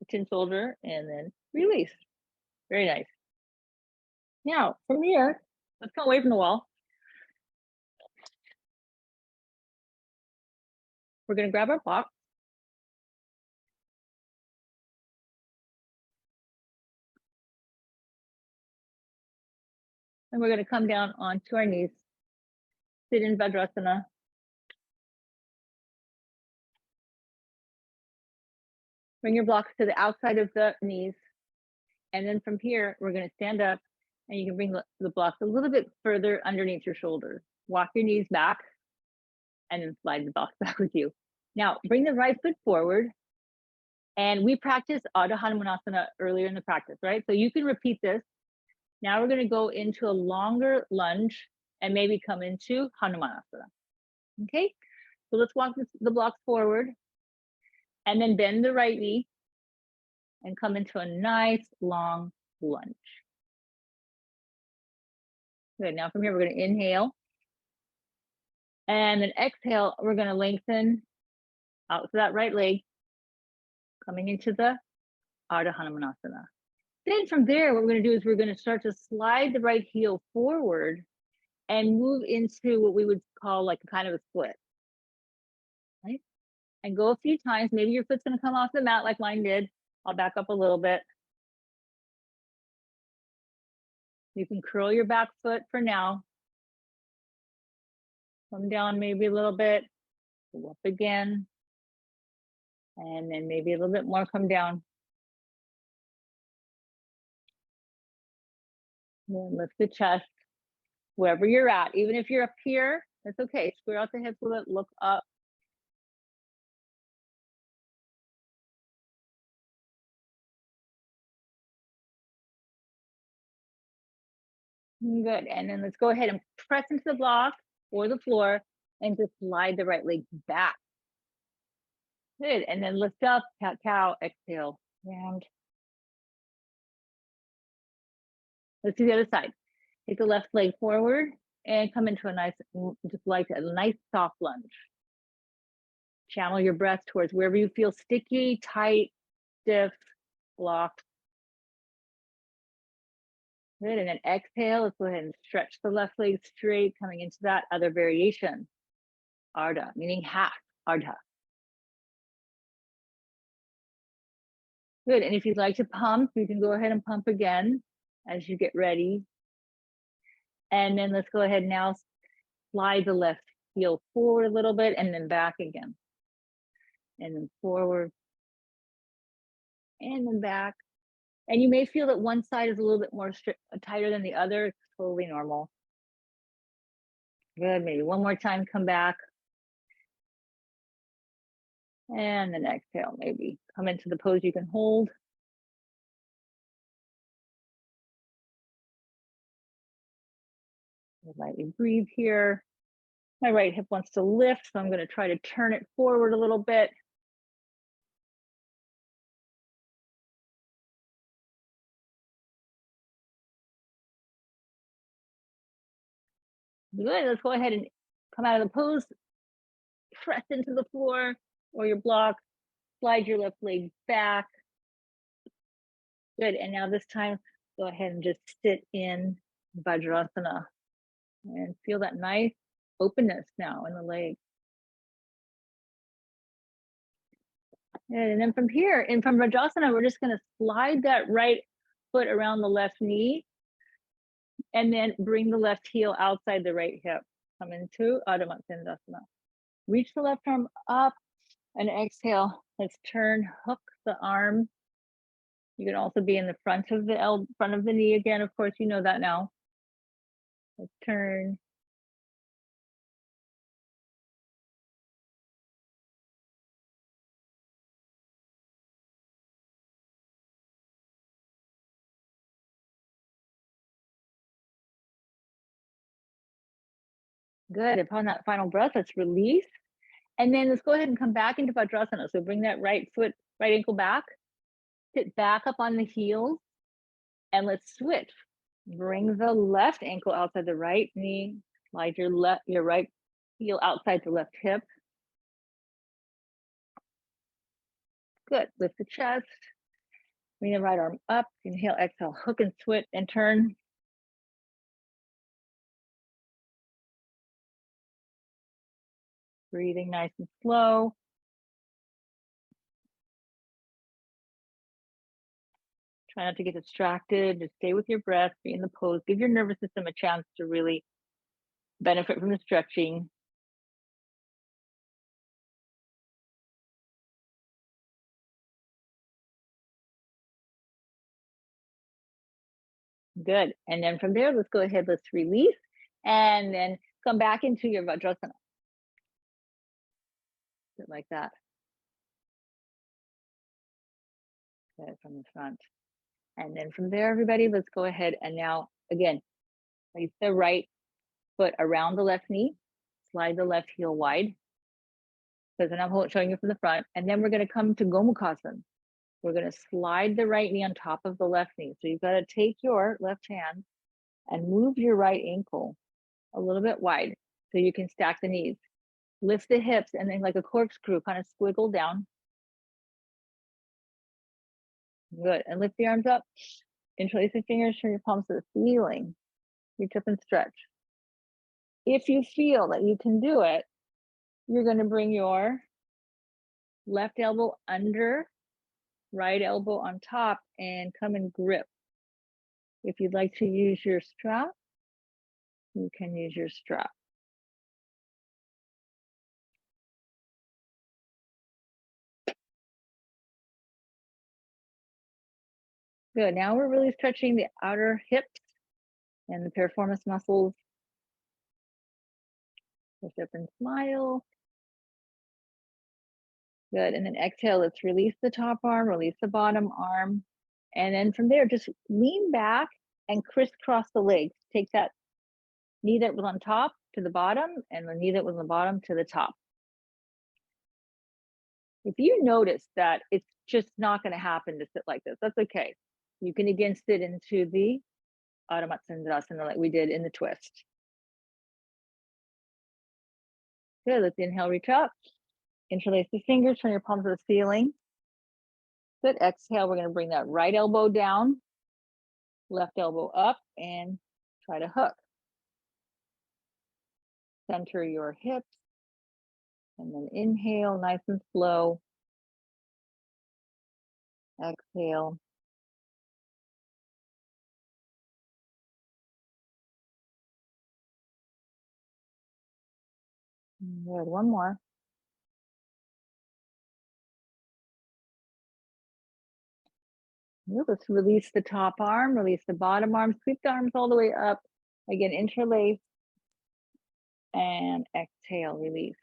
a tin soldier, and then release. Very nice. Now, from here, let's come away from the wall. We're gonna grab our block. And we're gonna come down onto our knees. Sit in Vajrasana. Bring your blocks to the outside of the knees. And then from here, we're gonna stand up and you can bring the blocks a little bit further underneath your shoulders. Walk your knees back and then slide the blocks back with you. Now, bring the right foot forward. And we practiced Ardha Hanumanasana earlier in the practice, right? So you can repeat this. Now we're gonna go into a longer lunge and maybe come into Hanumanasana. Okay, so let's walk the blocks forward and then bend the right knee and come into a nice long lunge. Good, now from here, we're gonna inhale. And then exhale, we're gonna lengthen out to that right leg, coming into the Ardha Hanumanasana. Then from there, what we're gonna do is we're gonna start to slide the right heel forward and move into what we would call like kind of a split, right? And go a few times. Maybe your foot's gonna come off the mat like mine did. I'll back up a little bit. You can curl your back foot for now. Come down maybe a little bit, go up again, and then maybe a little bit more, come down. And then lift the chest, wherever you're at. Even if you're up here, that's okay. Square out the hips a little bit, look up. Good, and then let's go ahead and press into the block or the floor and just slide the right leg back. Good, and then lift up, cat-cow, exhale, round. Let's do the other side. Take the left leg forward and come into a nice, just like a nice soft lunge. Channel your breath towards wherever you feel sticky, tight, stiff, blocked. Good, and then exhale, let's go ahead and stretch the left leg straight, coming into that other variation. Ardha, meaning half, Ardha. Good, and if you'd like to pump, you can go ahead and pump again as you get ready. And then let's go ahead now, slide the left heel forward a little bit and then back again. And then forward and then back. And you may feel that one side is a little bit more tighter than the other. It's totally normal. Good, maybe one more time, come back. And then exhale, maybe come into the pose you can hold. Lightly breathe here. My right hip wants to lift, so I'm going to try to turn it forward a little bit. Good, let's go ahead and come out of the pose. Press into the floor or your block. Slide your left leg back. Good, and now this time, go ahead and just sit in Vajrasana. And feel that nice openness now in the leg. And then from here, and from Vajrasana, we're just gonna slide that right foot around the left knee and then bring the left heel outside the right hip. Come into Adho Hanumanasana. Reach the left arm up and exhale. Let's turn, hook the arm. You can also be in the front of the knee again. Of course, you know that now. Let's turn. Good, upon that final breath, let's release. And then let's go ahead and come back into Vajrasana. So bring that right foot, right ankle back, sit back up on the heels, and let's switch. Bring the left ankle outside the right knee, slide your right heel outside the left hip. Good, lift the chest. Bring the right arm up, inhale, exhale, hook and switch and turn. Breathing nice and slow. Try not to get distracted, just stay with your breath, be in the pose, give your nervous system a chance to really benefit from the stretching. Good, and then from there, let's go ahead, let's release, and then come back into your Vajrasana. Sit like that. Good, from the front. And then from there, everybody, let's go ahead and now, again, place the right foot around the left knee, slide the left heel wide. So then I'm showing you from the front, and then we're gonna come to Gomukhasana. We're gonna slide the right knee on top of the left knee. So you've gotta take your left hand and move your right ankle a little bit wide so you can stack the knees. Lift the hips and then like a corkscrew, kind of squiggle down. Good, and lift the arms up. Interlace your fingers, turn your palms to the ceiling. Reach up and stretch. If you feel that you can do it, you're gonna bring your left elbow under, right elbow on top, and come and grip. If you'd like to use your strap, you can use your strap. Good. Now we're really stretching the outer hips and the piriformis muscles. Lift up and smile. Good. And then exhale, let's release the top arm, release the bottom arm. And then from there, just lean back and crisscross the legs. Take that knee that was on top to the bottom and the knee that was on the bottom to the top. If you notice that it's just not going to happen to sit like this, that's okay. You can again sit into the Ardha Hanumanasana like we did in the twist. Good. Let's inhale, reach up. Interlace the fingers, turn your palms to the ceiling. Good. Exhale, we're going to bring that right elbow down, left elbow up, and try to hook. Center your hips. And then inhale, nice and slow. Exhale. Good. One more. Let's release the top arm, release the bottom arm, sweep the arms all the way up. Again, interlace and exhale, release.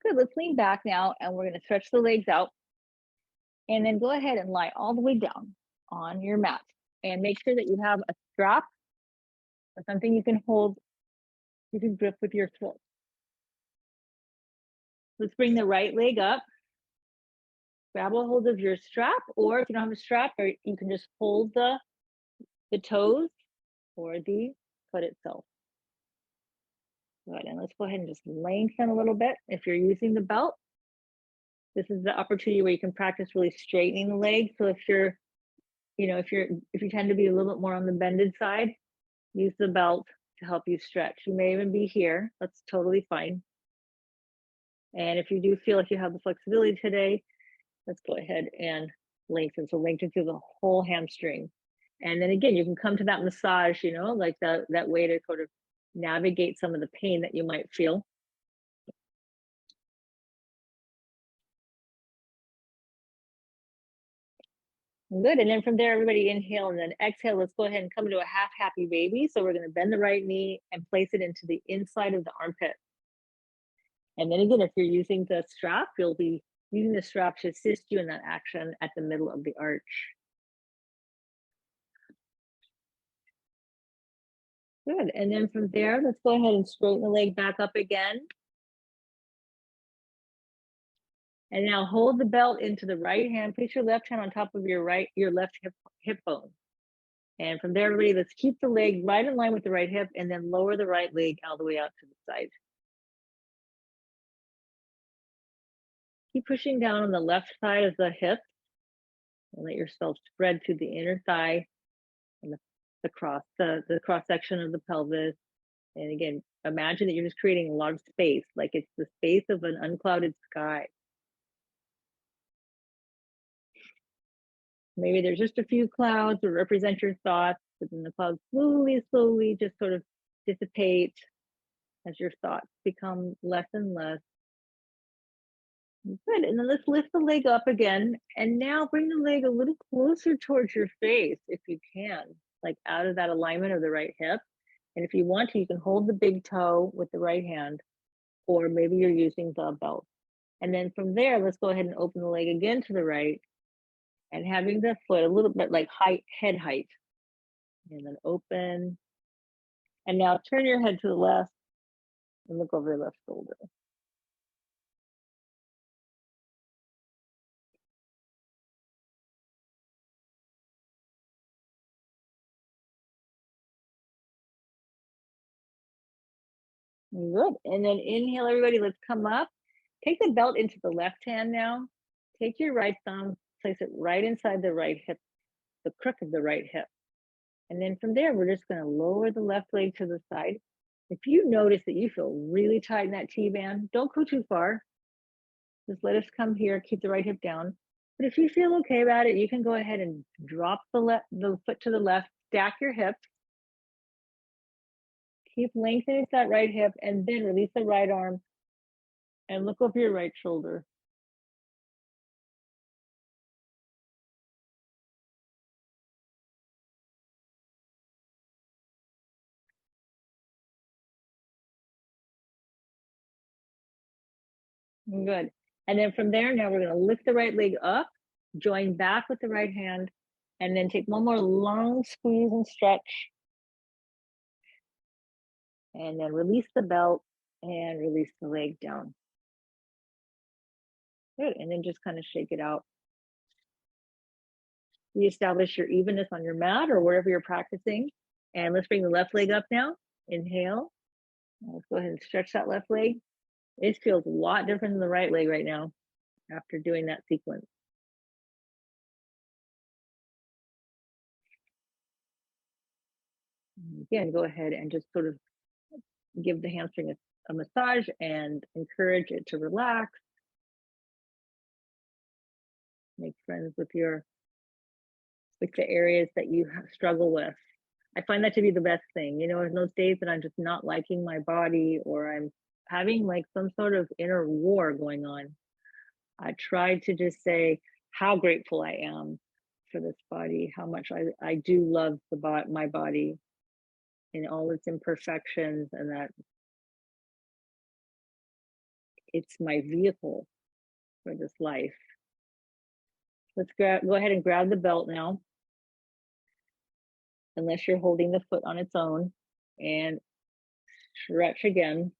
Good, let's lean back now and we're gonna stretch the legs out. And then go ahead and lie all the way down on your mat. And make sure that you have a strap or something you can hold, you can grip with your throat. Let's bring the right leg up. Grab a hold of your strap, or if you don't have a strap, or you can just hold the toes or the foot itself. Good, and let's go ahead and just lengthen a little bit. If you're using the belt, this is the opportunity where you can practice really straightening the leg. So if you're, if you tend to be a little bit more on the bended side, use the belt to help you stretch. You may even be here. That's totally fine. And if you do feel like you have the flexibility today, let's go ahead and lengthen. So lengthen through the whole hamstring. And then again, you can come to that massage, like that way to sort of navigate some of the pain that you might feel. Good. And then from there, everybody inhale and then exhale. Let's go ahead and come into a half happy baby. So we're going to bend the right knee and place it into the inside of the armpit. And then again, if you're using the strap, you'll be using the strap to assist you in that action at the middle of the arch. Good. And then from there, let's go ahead and straighten the leg back up again. And now hold the belt into the right hand. Place your left hand on top of your left hip bone. And from there, everybody, let's keep the leg right in line with the right hip and then lower the right leg all the way out to the side. Keep pushing down on the left side of the hip and let yourself spread to the inner thigh and the cross section of the pelvis. And again, imagine that you're just creating a lot of space, like it's the space of an unclouded sky. Maybe there's just a few clouds that represent your thoughts, but then the clouds slowly just sort of dissipate as your thoughts become less and less. Good, and then let's lift the leg up again. And now bring the leg a little closer towards your face if you can, like out of that alignment of the right hip. And if you want to, you can hold the big toe with the right hand, or maybe you're using the belt. And then from there, let's go ahead and open the leg again to the right and having the foot a little bit like head height. And then open. And now turn your head to the left and look over your left shoulder. Good. And then inhale, everybody. Let's come up. Take the belt into the left hand now. Take your right thumb, place it right inside the right hip, the crook of the right hip. And then from there, we're just going to lower the left leg to the side. If you notice that you feel really tight in that T-band, don't go too far. Just let us come here, keep the right hip down. But if you feel okay about it, you can go ahead and drop the foot to the left, stack your hips. Keep lengthening that right hip and then release the right arm and look over your right shoulder. Good. And then from there, now we're going to lift the right leg up, join back with the right hand, and then take one more long squeeze and stretch. And then release the belt and release the leg down. Good. And then just kind of shake it out. Reestablish your evenness on your mat or wherever you're practicing. And let's bring the left leg up now. Inhale. Let's go ahead and stretch that left leg. It feels a lot different than the right leg right now after doing that sequence. Again, go ahead and just sort of give the hamstring a massage and encourage it to relax. Make friends with the areas that you struggle with. I find that to be the best thing. In those days that I'm just not liking my body or I'm having like some sort of inner war going on, I try to just say how grateful I am for this body, how much I do love my body in all its imperfections, and that it's my vehicle for this life. Let's go ahead and grab the belt now, unless you're holding the foot on its own, and stretch again.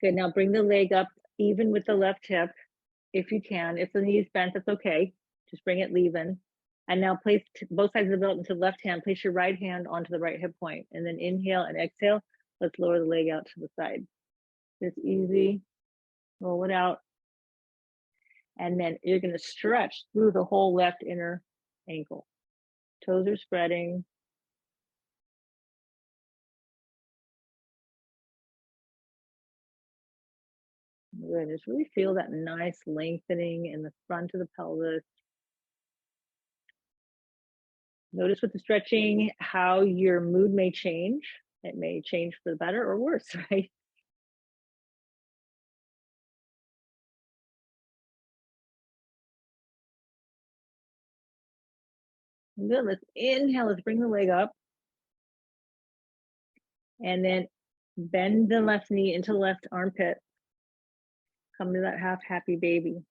Good, now bring the leg up even with the left hip, if you can. If the knee's bent, that's okay. Just bring it even. And now place both sides of the belt into the left hand. Place your right hand onto the right hip point. And then inhale and exhale. Let's lower the leg out to the side. It's easy. Roll it out. And then you're going to stretch through the whole left inner ankle. Toes are spreading. Good. Just really feel that nice lengthening in the front of the pelvis. Notice with the stretching how your mood may change. It may change for the better or worse, right? Good. Let's inhale. Let's bring the leg up. And then bend the left knee into the left armpit. Come to that half happy baby.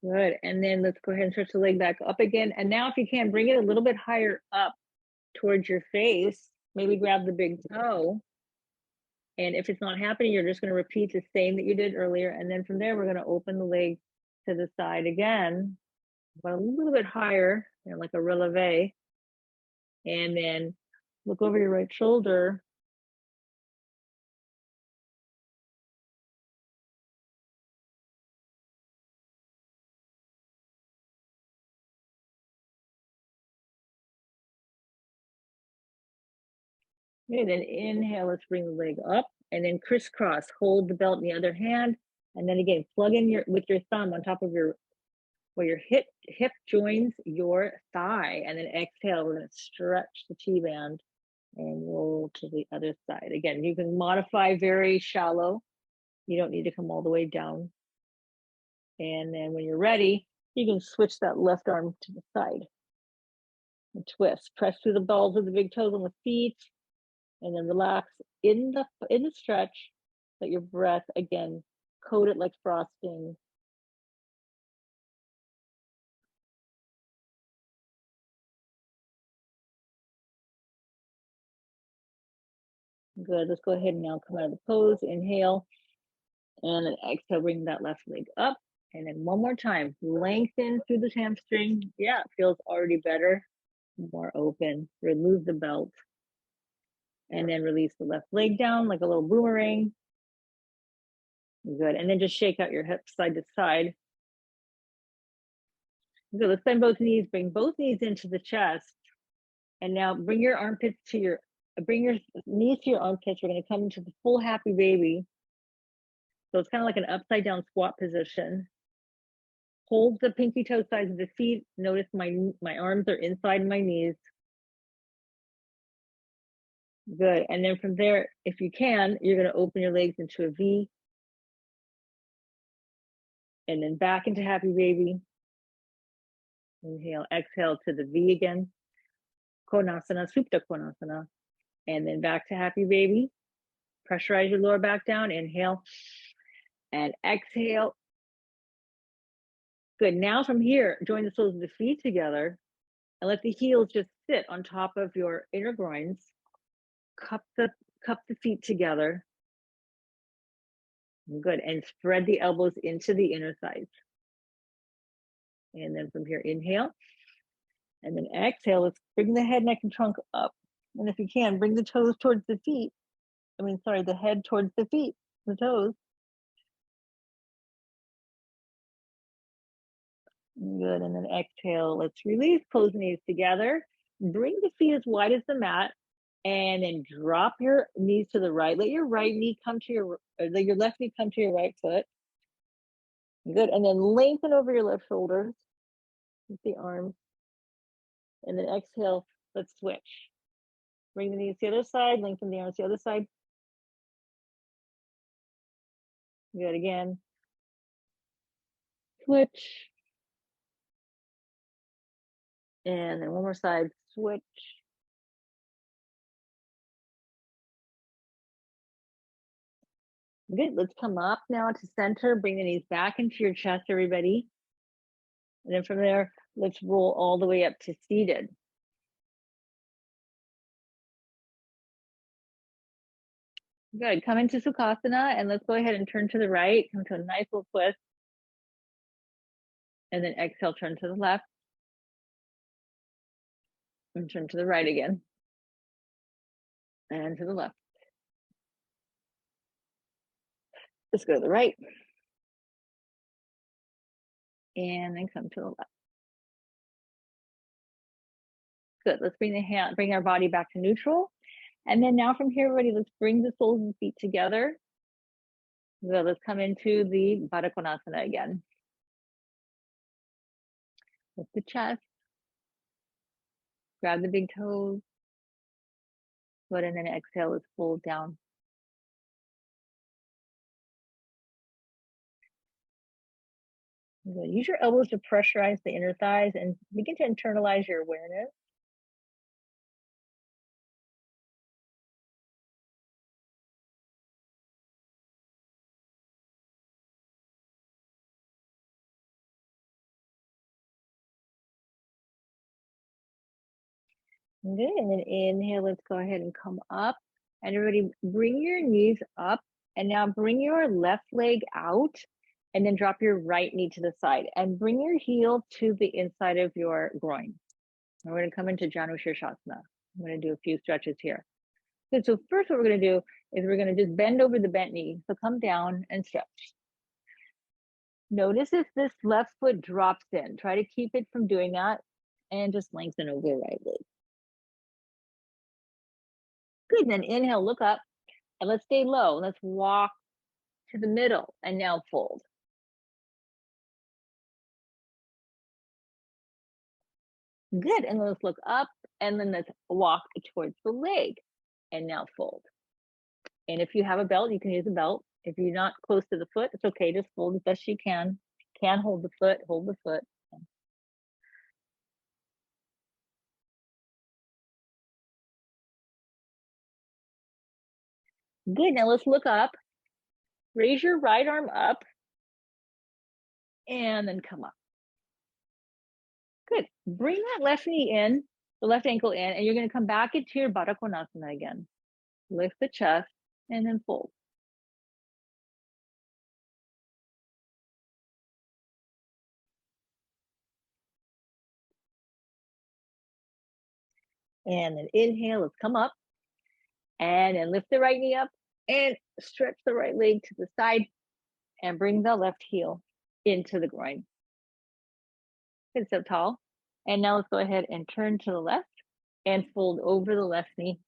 Good. And then let's go ahead and stretch the leg back up again. And now if you can, bring it a little bit higher up towards your face. Maybe grab the big toe. And if it's not happening, you're just going to repeat the same that you did earlier. And then from there, we're going to open the leg to the side again, but a little bit higher, like a releve. And then look over your right shoulder. Okay, then inhale, let's bring the leg up and then crisscross, hold the belt in the other hand. And then again, plug in with your thumb on top of where your hip joins your thigh. And then exhale, we're gonna stretch the T-band and roll to the other side. Again, you can modify very shallow. You don't need to come all the way down. And then when you're ready, you can switch that left arm to the side and twist. Press through the balls of the big toes on the feet. And then relax in the stretch. Let your breath again coat it like frosting. Good. Let's go ahead and now come out of the pose. Inhale, and then exhale. Bring that left leg up, and then one more time. Lengthen through the hamstring. Yeah, it feels already better. More open. Remove the belt, and then release the left leg down like a little boomerang. Good. And then just shake out your hips side to side. Good. Let's bend both knees. Bring both knees into the chest. And now bring your armpits bring your knees to your armpits. We're going to come into the full happy baby. So it's kind of like an upside down squat position. Hold the pinky toe sides of the feet. Notice my arms are inside my knees. Good. And then from there, if you can, you're going to open your legs into a V. And then back into happy baby. Inhale, exhale to the V again. Konasana, Supta Konasana. And then back to happy baby. Pressurize your lower back down. Inhale and exhale. Good. Now from here, join the soles of the feet together and let the heels just sit on top of your inner groins. Cup the feet together. Good. And spread the elbows into the inner thighs. And then from here, inhale. And then exhale. Let's bring the head, neck, and trunk up. And if you can, bring the toes towards the feet. The head towards the feet, the toes. Good. And then exhale. Let's release. Close the knees together. Bring the feet as wide as the mat. And then drop your knees to the right. Let your right knee come to your left knee come to your right foot. Good. And then lengthen over your left shoulder with the arms. And then exhale. Let's switch. Bring the knees to the other side. Lengthen the arms to the other side. Good. Again. Switch. And then one more side. Switch. Good. Let's come up now to center. Bring the knees back into your chest, everybody. And then from there, let's roll all the way up to seated. Good. Come into Sukhasana and let's go ahead and turn to the right. Come to a nice little twist. And then exhale, turn to the left. And turn to the right again. And to the left. Let's go to the right. And then come to the left. Good. Let's bring our body back to neutral. And then now from here, everybody, let's bring the soles of the feet together. So let's come into the Baddha Konasana again. Lift the chest. Grab the big toes. Good. And then exhale, let's fold down. Good. Use your elbows to pressurize the inner thighs and begin to internalize your awareness. Good. And then inhale, let's go ahead and come up. And everybody bring your knees up and now bring your left leg out and then drop your right knee to the side and bring your heel to the inside of your groin. And we're going to come into Janu Sirsasana. I'm going to do a few stretches here. Good. So first what we're going to do is we're going to just bend over the bent knee. So come down and stretch. Notice if this left foot drops in. Try to keep it from doing that and just lengthen over the right leg. Good. Then inhale, look up, and let's stay low. Let's walk to the middle and now fold. Good. And let's look up and then let's walk towards the leg and now fold. And if you have a belt, you can use a belt. If you're not close to the foot, it's okay. Just fold as best you can. Can hold the foot, hold the foot. Good. Now let's look up. Raise your right arm up and then come up. Good. Bring that left knee in, the left ankle in, and you're going to come back into your Baddha Konasana again. Lift the chest and then fold. And then inhale, let's come up. And then lift the right knee up and stretch the right leg to the side and bring the left heel into the groin. Good, so tall. And now let's go ahead and turn to the left and fold over the left knee.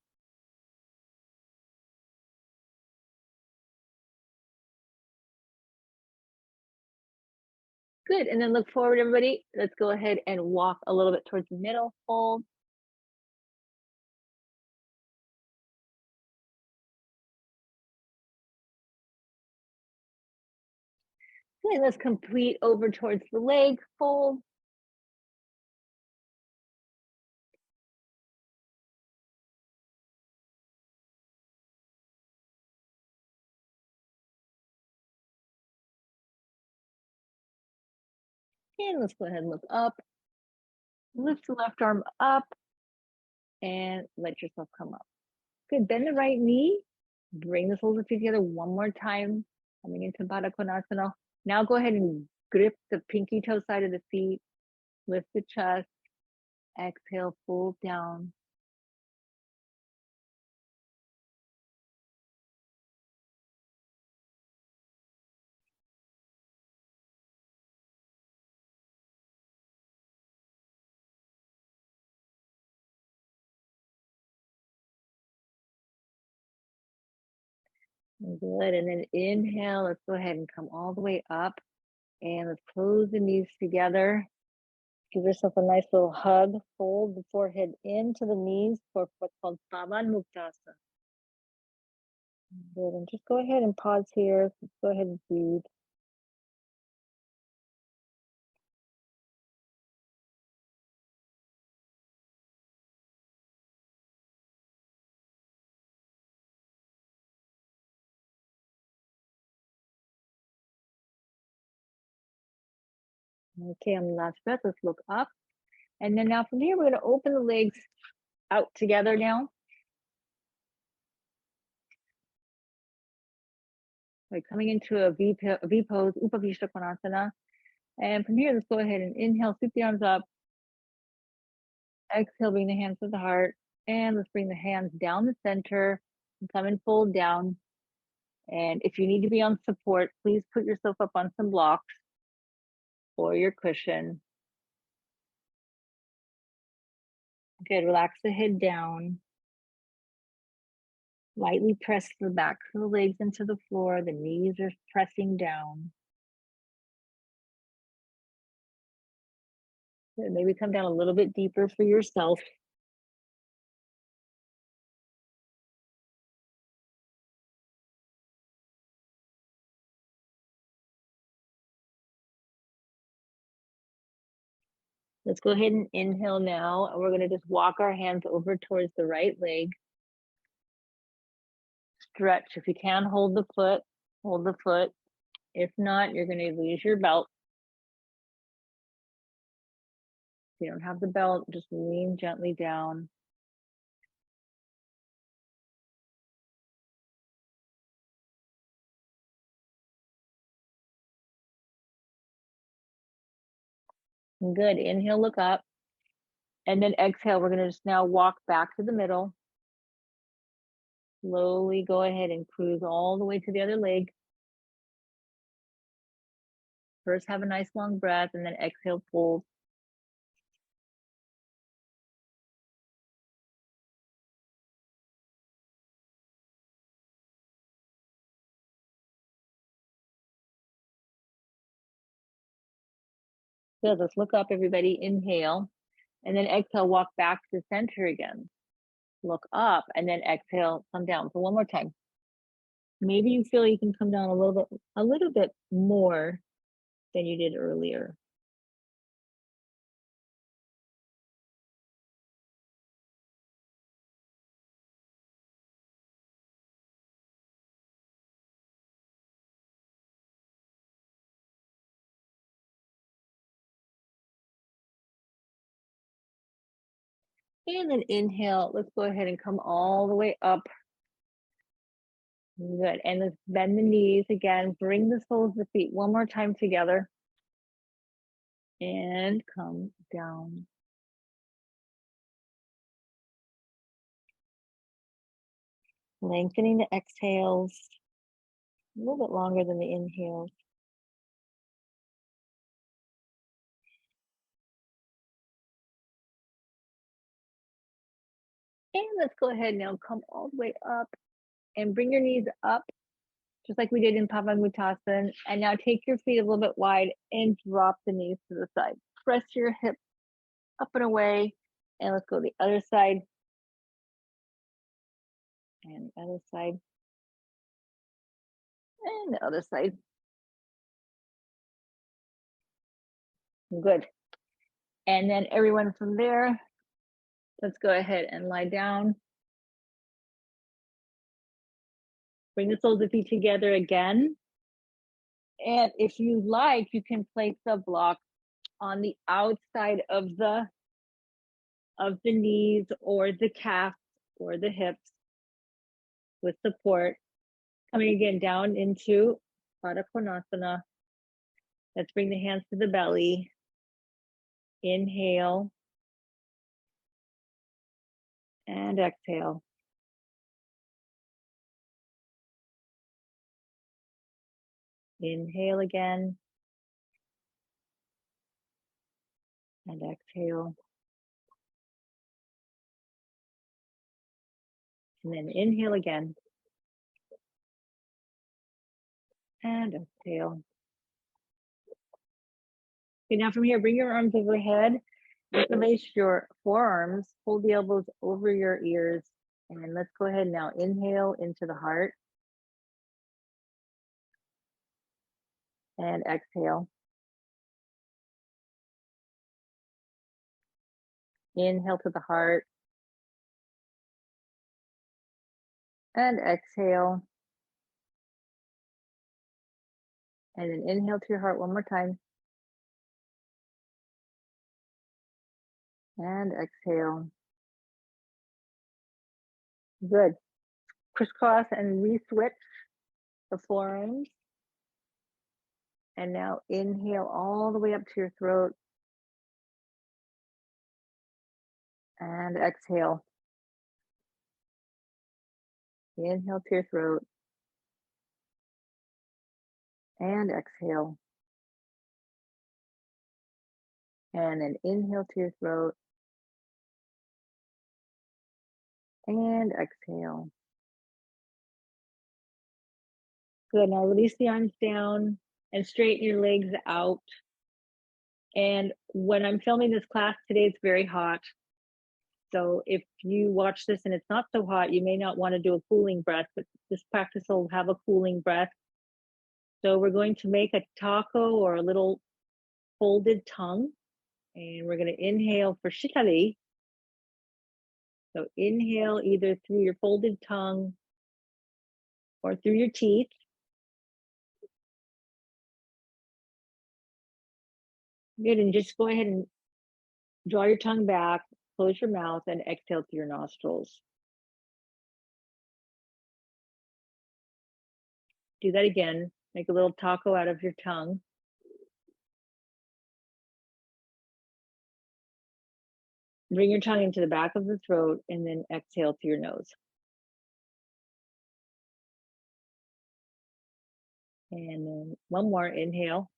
Good, and then look forward, everybody. Let's go ahead and walk a little bit towards the middle, fold. Okay, let's complete over towards the leg, fold. And let's go ahead and look up. Lift the left arm up and let yourself come up. Good, bend the right knee. Bring the soles of the feet together one more time. Coming into Baddha Konasana. Now go ahead and grip the pinky toe side of the feet. Lift the chest. Exhale, fold down. Good, and then inhale, let's go ahead and come all the way up. And let's close the knees together. Give yourself a nice little hug. Fold the forehead into the knees for what's called Mukha. Good, and just go ahead and pause here. Let's go ahead and breathe. Okay, on the last breath, let's look up. And then now from here, we're going to open the legs out together now. Like coming into a V pose, Utthita Trikonasana. And from here, let's go ahead and inhale, sweep the arms up. Exhale, bring the hands to the heart. And let's bring the hands down the center and come and fold down. And if you need to be on support, please put yourself up on some blocks or your cushion. Good, relax the head down. Lightly press the back of the legs into the floor. The knees are pressing down. Good, maybe come down a little bit deeper for yourself. Let's go ahead and inhale now. And we're going to just walk our hands over towards the right leg. Stretch. If you can, hold the foot. Hold the foot. If not, you're going to lose your belt. If you don't have the belt, just lean gently down. Good. Inhale, look up. And then exhale, we're going to just now walk back to the middle. Slowly go ahead and cruise all the way to the other leg. First, have a nice long breath, and then exhale, fold. Good. Let's look up, everybody. Inhale, and then exhale, walk back to center again. Look up, and then exhale, come down. So one more time. Maybe you feel you can come down a little bit more than you did earlier. And then inhale, let's go ahead and come all the way up. Good, and let's bend the knees again. Bring the soles of the feet one more time together. And come down. Lengthening the exhales. A little bit longer than the inhales. And let's go ahead now, come all the way up and bring your knees up, just like we did in Parvritta. And now take your feet a little bit wide and drop the knees to the side. Press your hips up and away. And let's go to the other side. And the other side. And the other side. Good. And then everyone from there, let's go ahead and lie down. Bring the soles of feet together again. And if you like, you can place the block on the outside of the knees or the calves or the hips with support. Coming again down into Baddha Konasana. Let's bring the hands to the belly. Inhale. And exhale. Inhale again. And exhale. And then inhale again. And exhale. Okay, now from here, bring your arms overhead. Interlace your forearms. Hold the elbows over your ears. And let's go ahead now. Inhale into the heart. And exhale. Inhale to the heart. And exhale. And then inhale to your heart one more time. And exhale. Good. Crisscross and re-switch the forearms. And now inhale all the way up to your throat. And exhale. Inhale to your throat. And exhale. And then inhale to your throat. And exhale. Good. Now release the arms down and straighten your legs out. And when I'm filming this class today, it's very hot. So if you watch this and it's not so hot, you may not want to do a cooling breath, but this practice will have a cooling breath. So we're going to make a taco or a little folded tongue. And we're going to inhale for shikali. So inhale either through your folded tongue or through your teeth. Good, and just go ahead and draw your tongue back, close your mouth, and exhale through your nostrils. Do that again. Make a little taco out of your tongue. Bring your tongue into the back of the throat and then exhale through your nose. And then one more, inhale.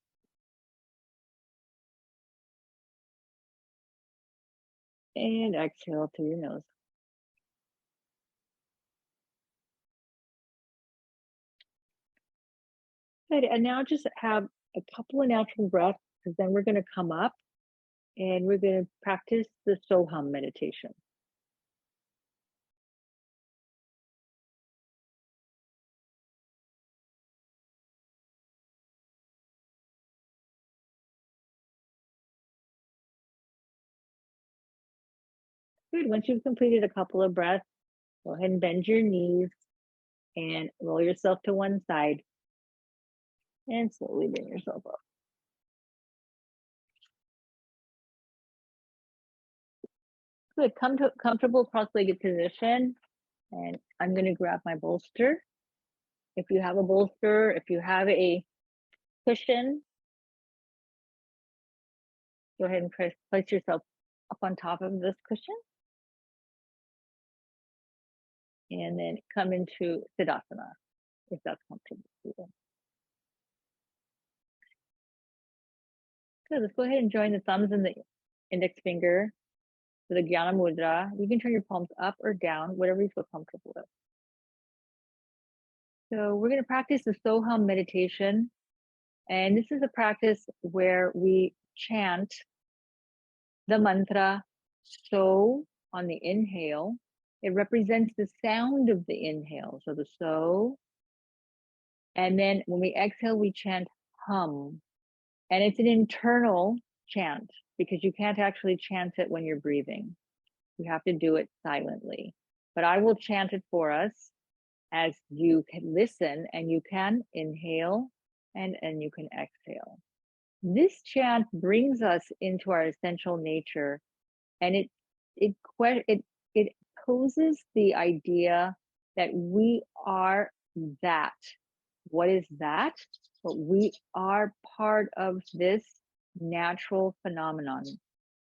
And exhale through your nose. Good, and now just have a couple of natural breaths, because then we're going to come up and we're going to practice the Soham meditation. Good, once you've completed a couple of breaths, go ahead and bend your knees and roll yourself to one side and slowly bring yourself up. Good, come to a comfortable cross-legged position, and I'm going to grab my bolster. If you have a bolster, if you have a cushion, go ahead and place yourself up on top of this cushion. And then come into Siddhasana, if that's comfortable for you. Good, let's go ahead and join the thumbs and the index finger to the Jnana Mudra. You can turn your palms up or down, whatever you feel comfortable with. So we're going to practice the Soham meditation. And this is a practice where we chant the mantra So on the inhale. It represents the sound of the inhale. So the So. And then when we exhale, we chant hum. And it's an internal chant, because you can't actually chant it when you're breathing. You have to do it silently. But I will chant it for us as you can listen, and you can inhale and you can exhale. This chant brings us into our essential nature, and it poses the idea that we are that. What is that? But we are part of this natural phenomenon,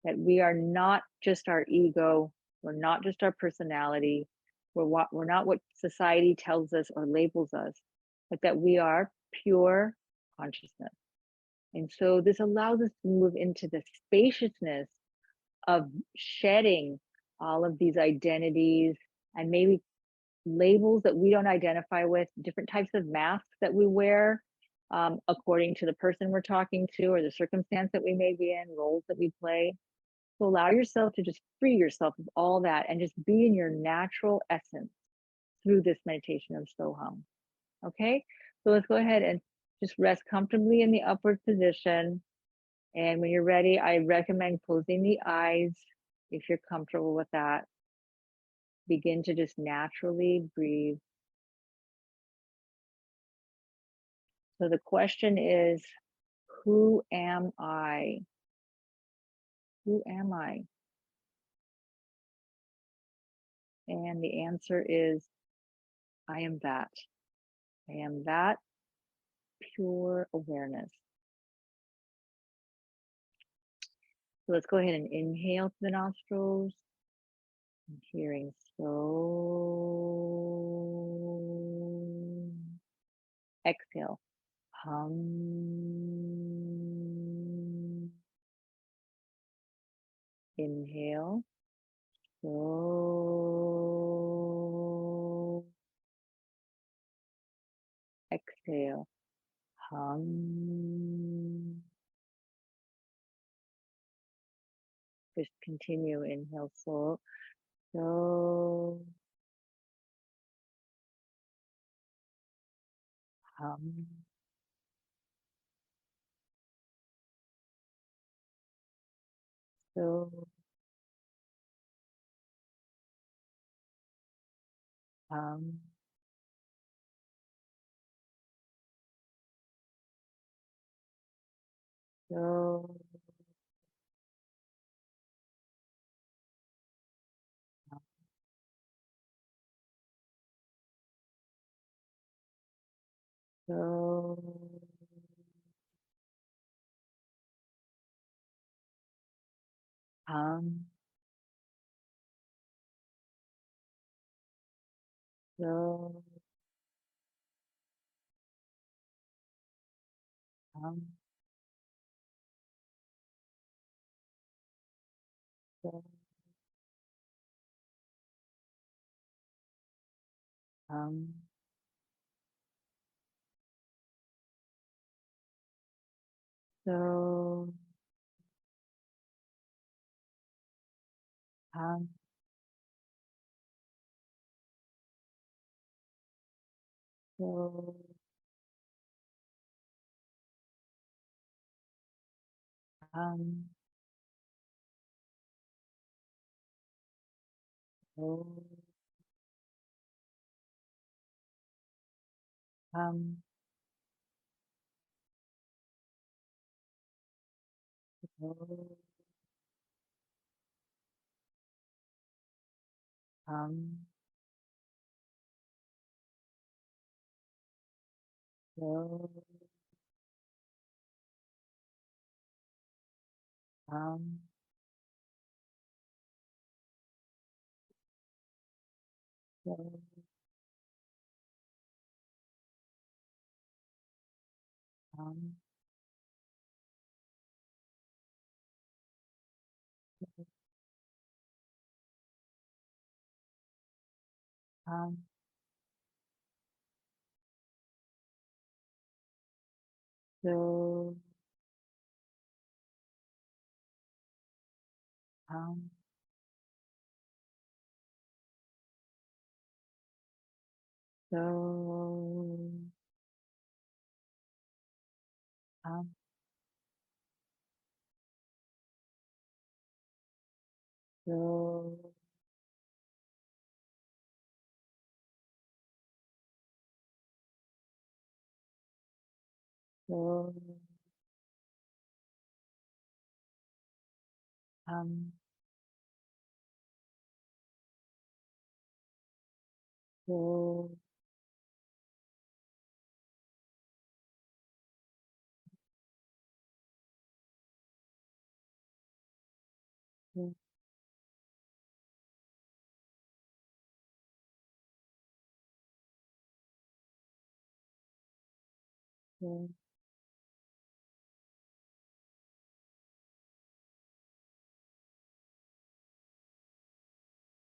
that we are not just our ego, we're not just our personality, we're not what society tells us or labels us, but that we are pure consciousness. And so this allows us to move into the spaciousness of shedding all of these identities and maybe labels that we don't identify with, different types of masks that we wear according to the person we're talking to or the circumstance that we may be in, roles that we play. So allow yourself to just free yourself of all that and just be in your natural essence through this meditation of Soham. Okay, so let's go ahead and just rest comfortably in the upward position. And when you're ready, I recommend closing the eyes if you're comfortable with that. Begin to just naturally breathe. So the question is, who am I? Who am I? And the answer is, I am that. I am that pure awareness. So let's go ahead and inhale through the nostrils. I'm hearing so. Exhale. Hum. Inhale. So. Exhale. Hum. Just continue. Inhale. So. Hum. So. Hum. So. So. Hum. So. Hum. So. Hum. So. Hum. So. Hum. So. Hum. So. Hum. So. Hum. So. Hum. Hum. So. Hum. So. Hum. So, so, so, so.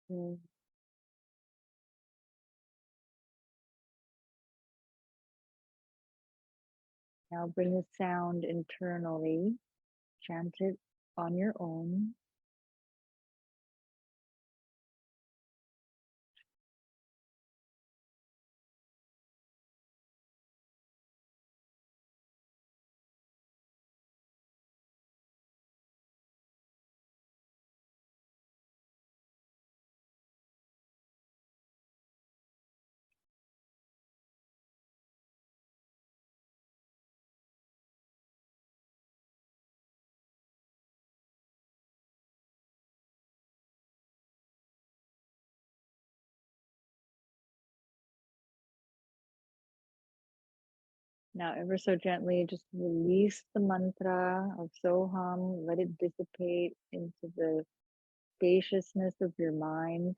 So, now bring the sound internally, chant it on your own. Now, ever so gently, just release the mantra of Soham. Let it dissipate into the spaciousness of your mind.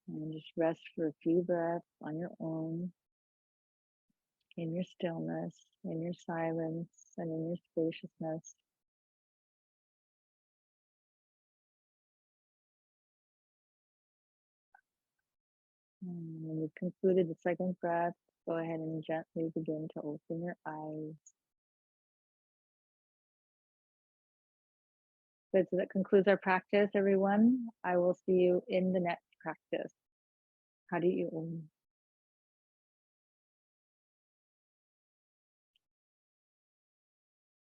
And just rest for a few breaths on your own, in your stillness, in your silence, and in your spaciousness. And when you've concluded the second breath, go ahead and gently begin to open your eyes. Good, so that concludes our practice, everyone. I will see you in the next practice. Hari Om.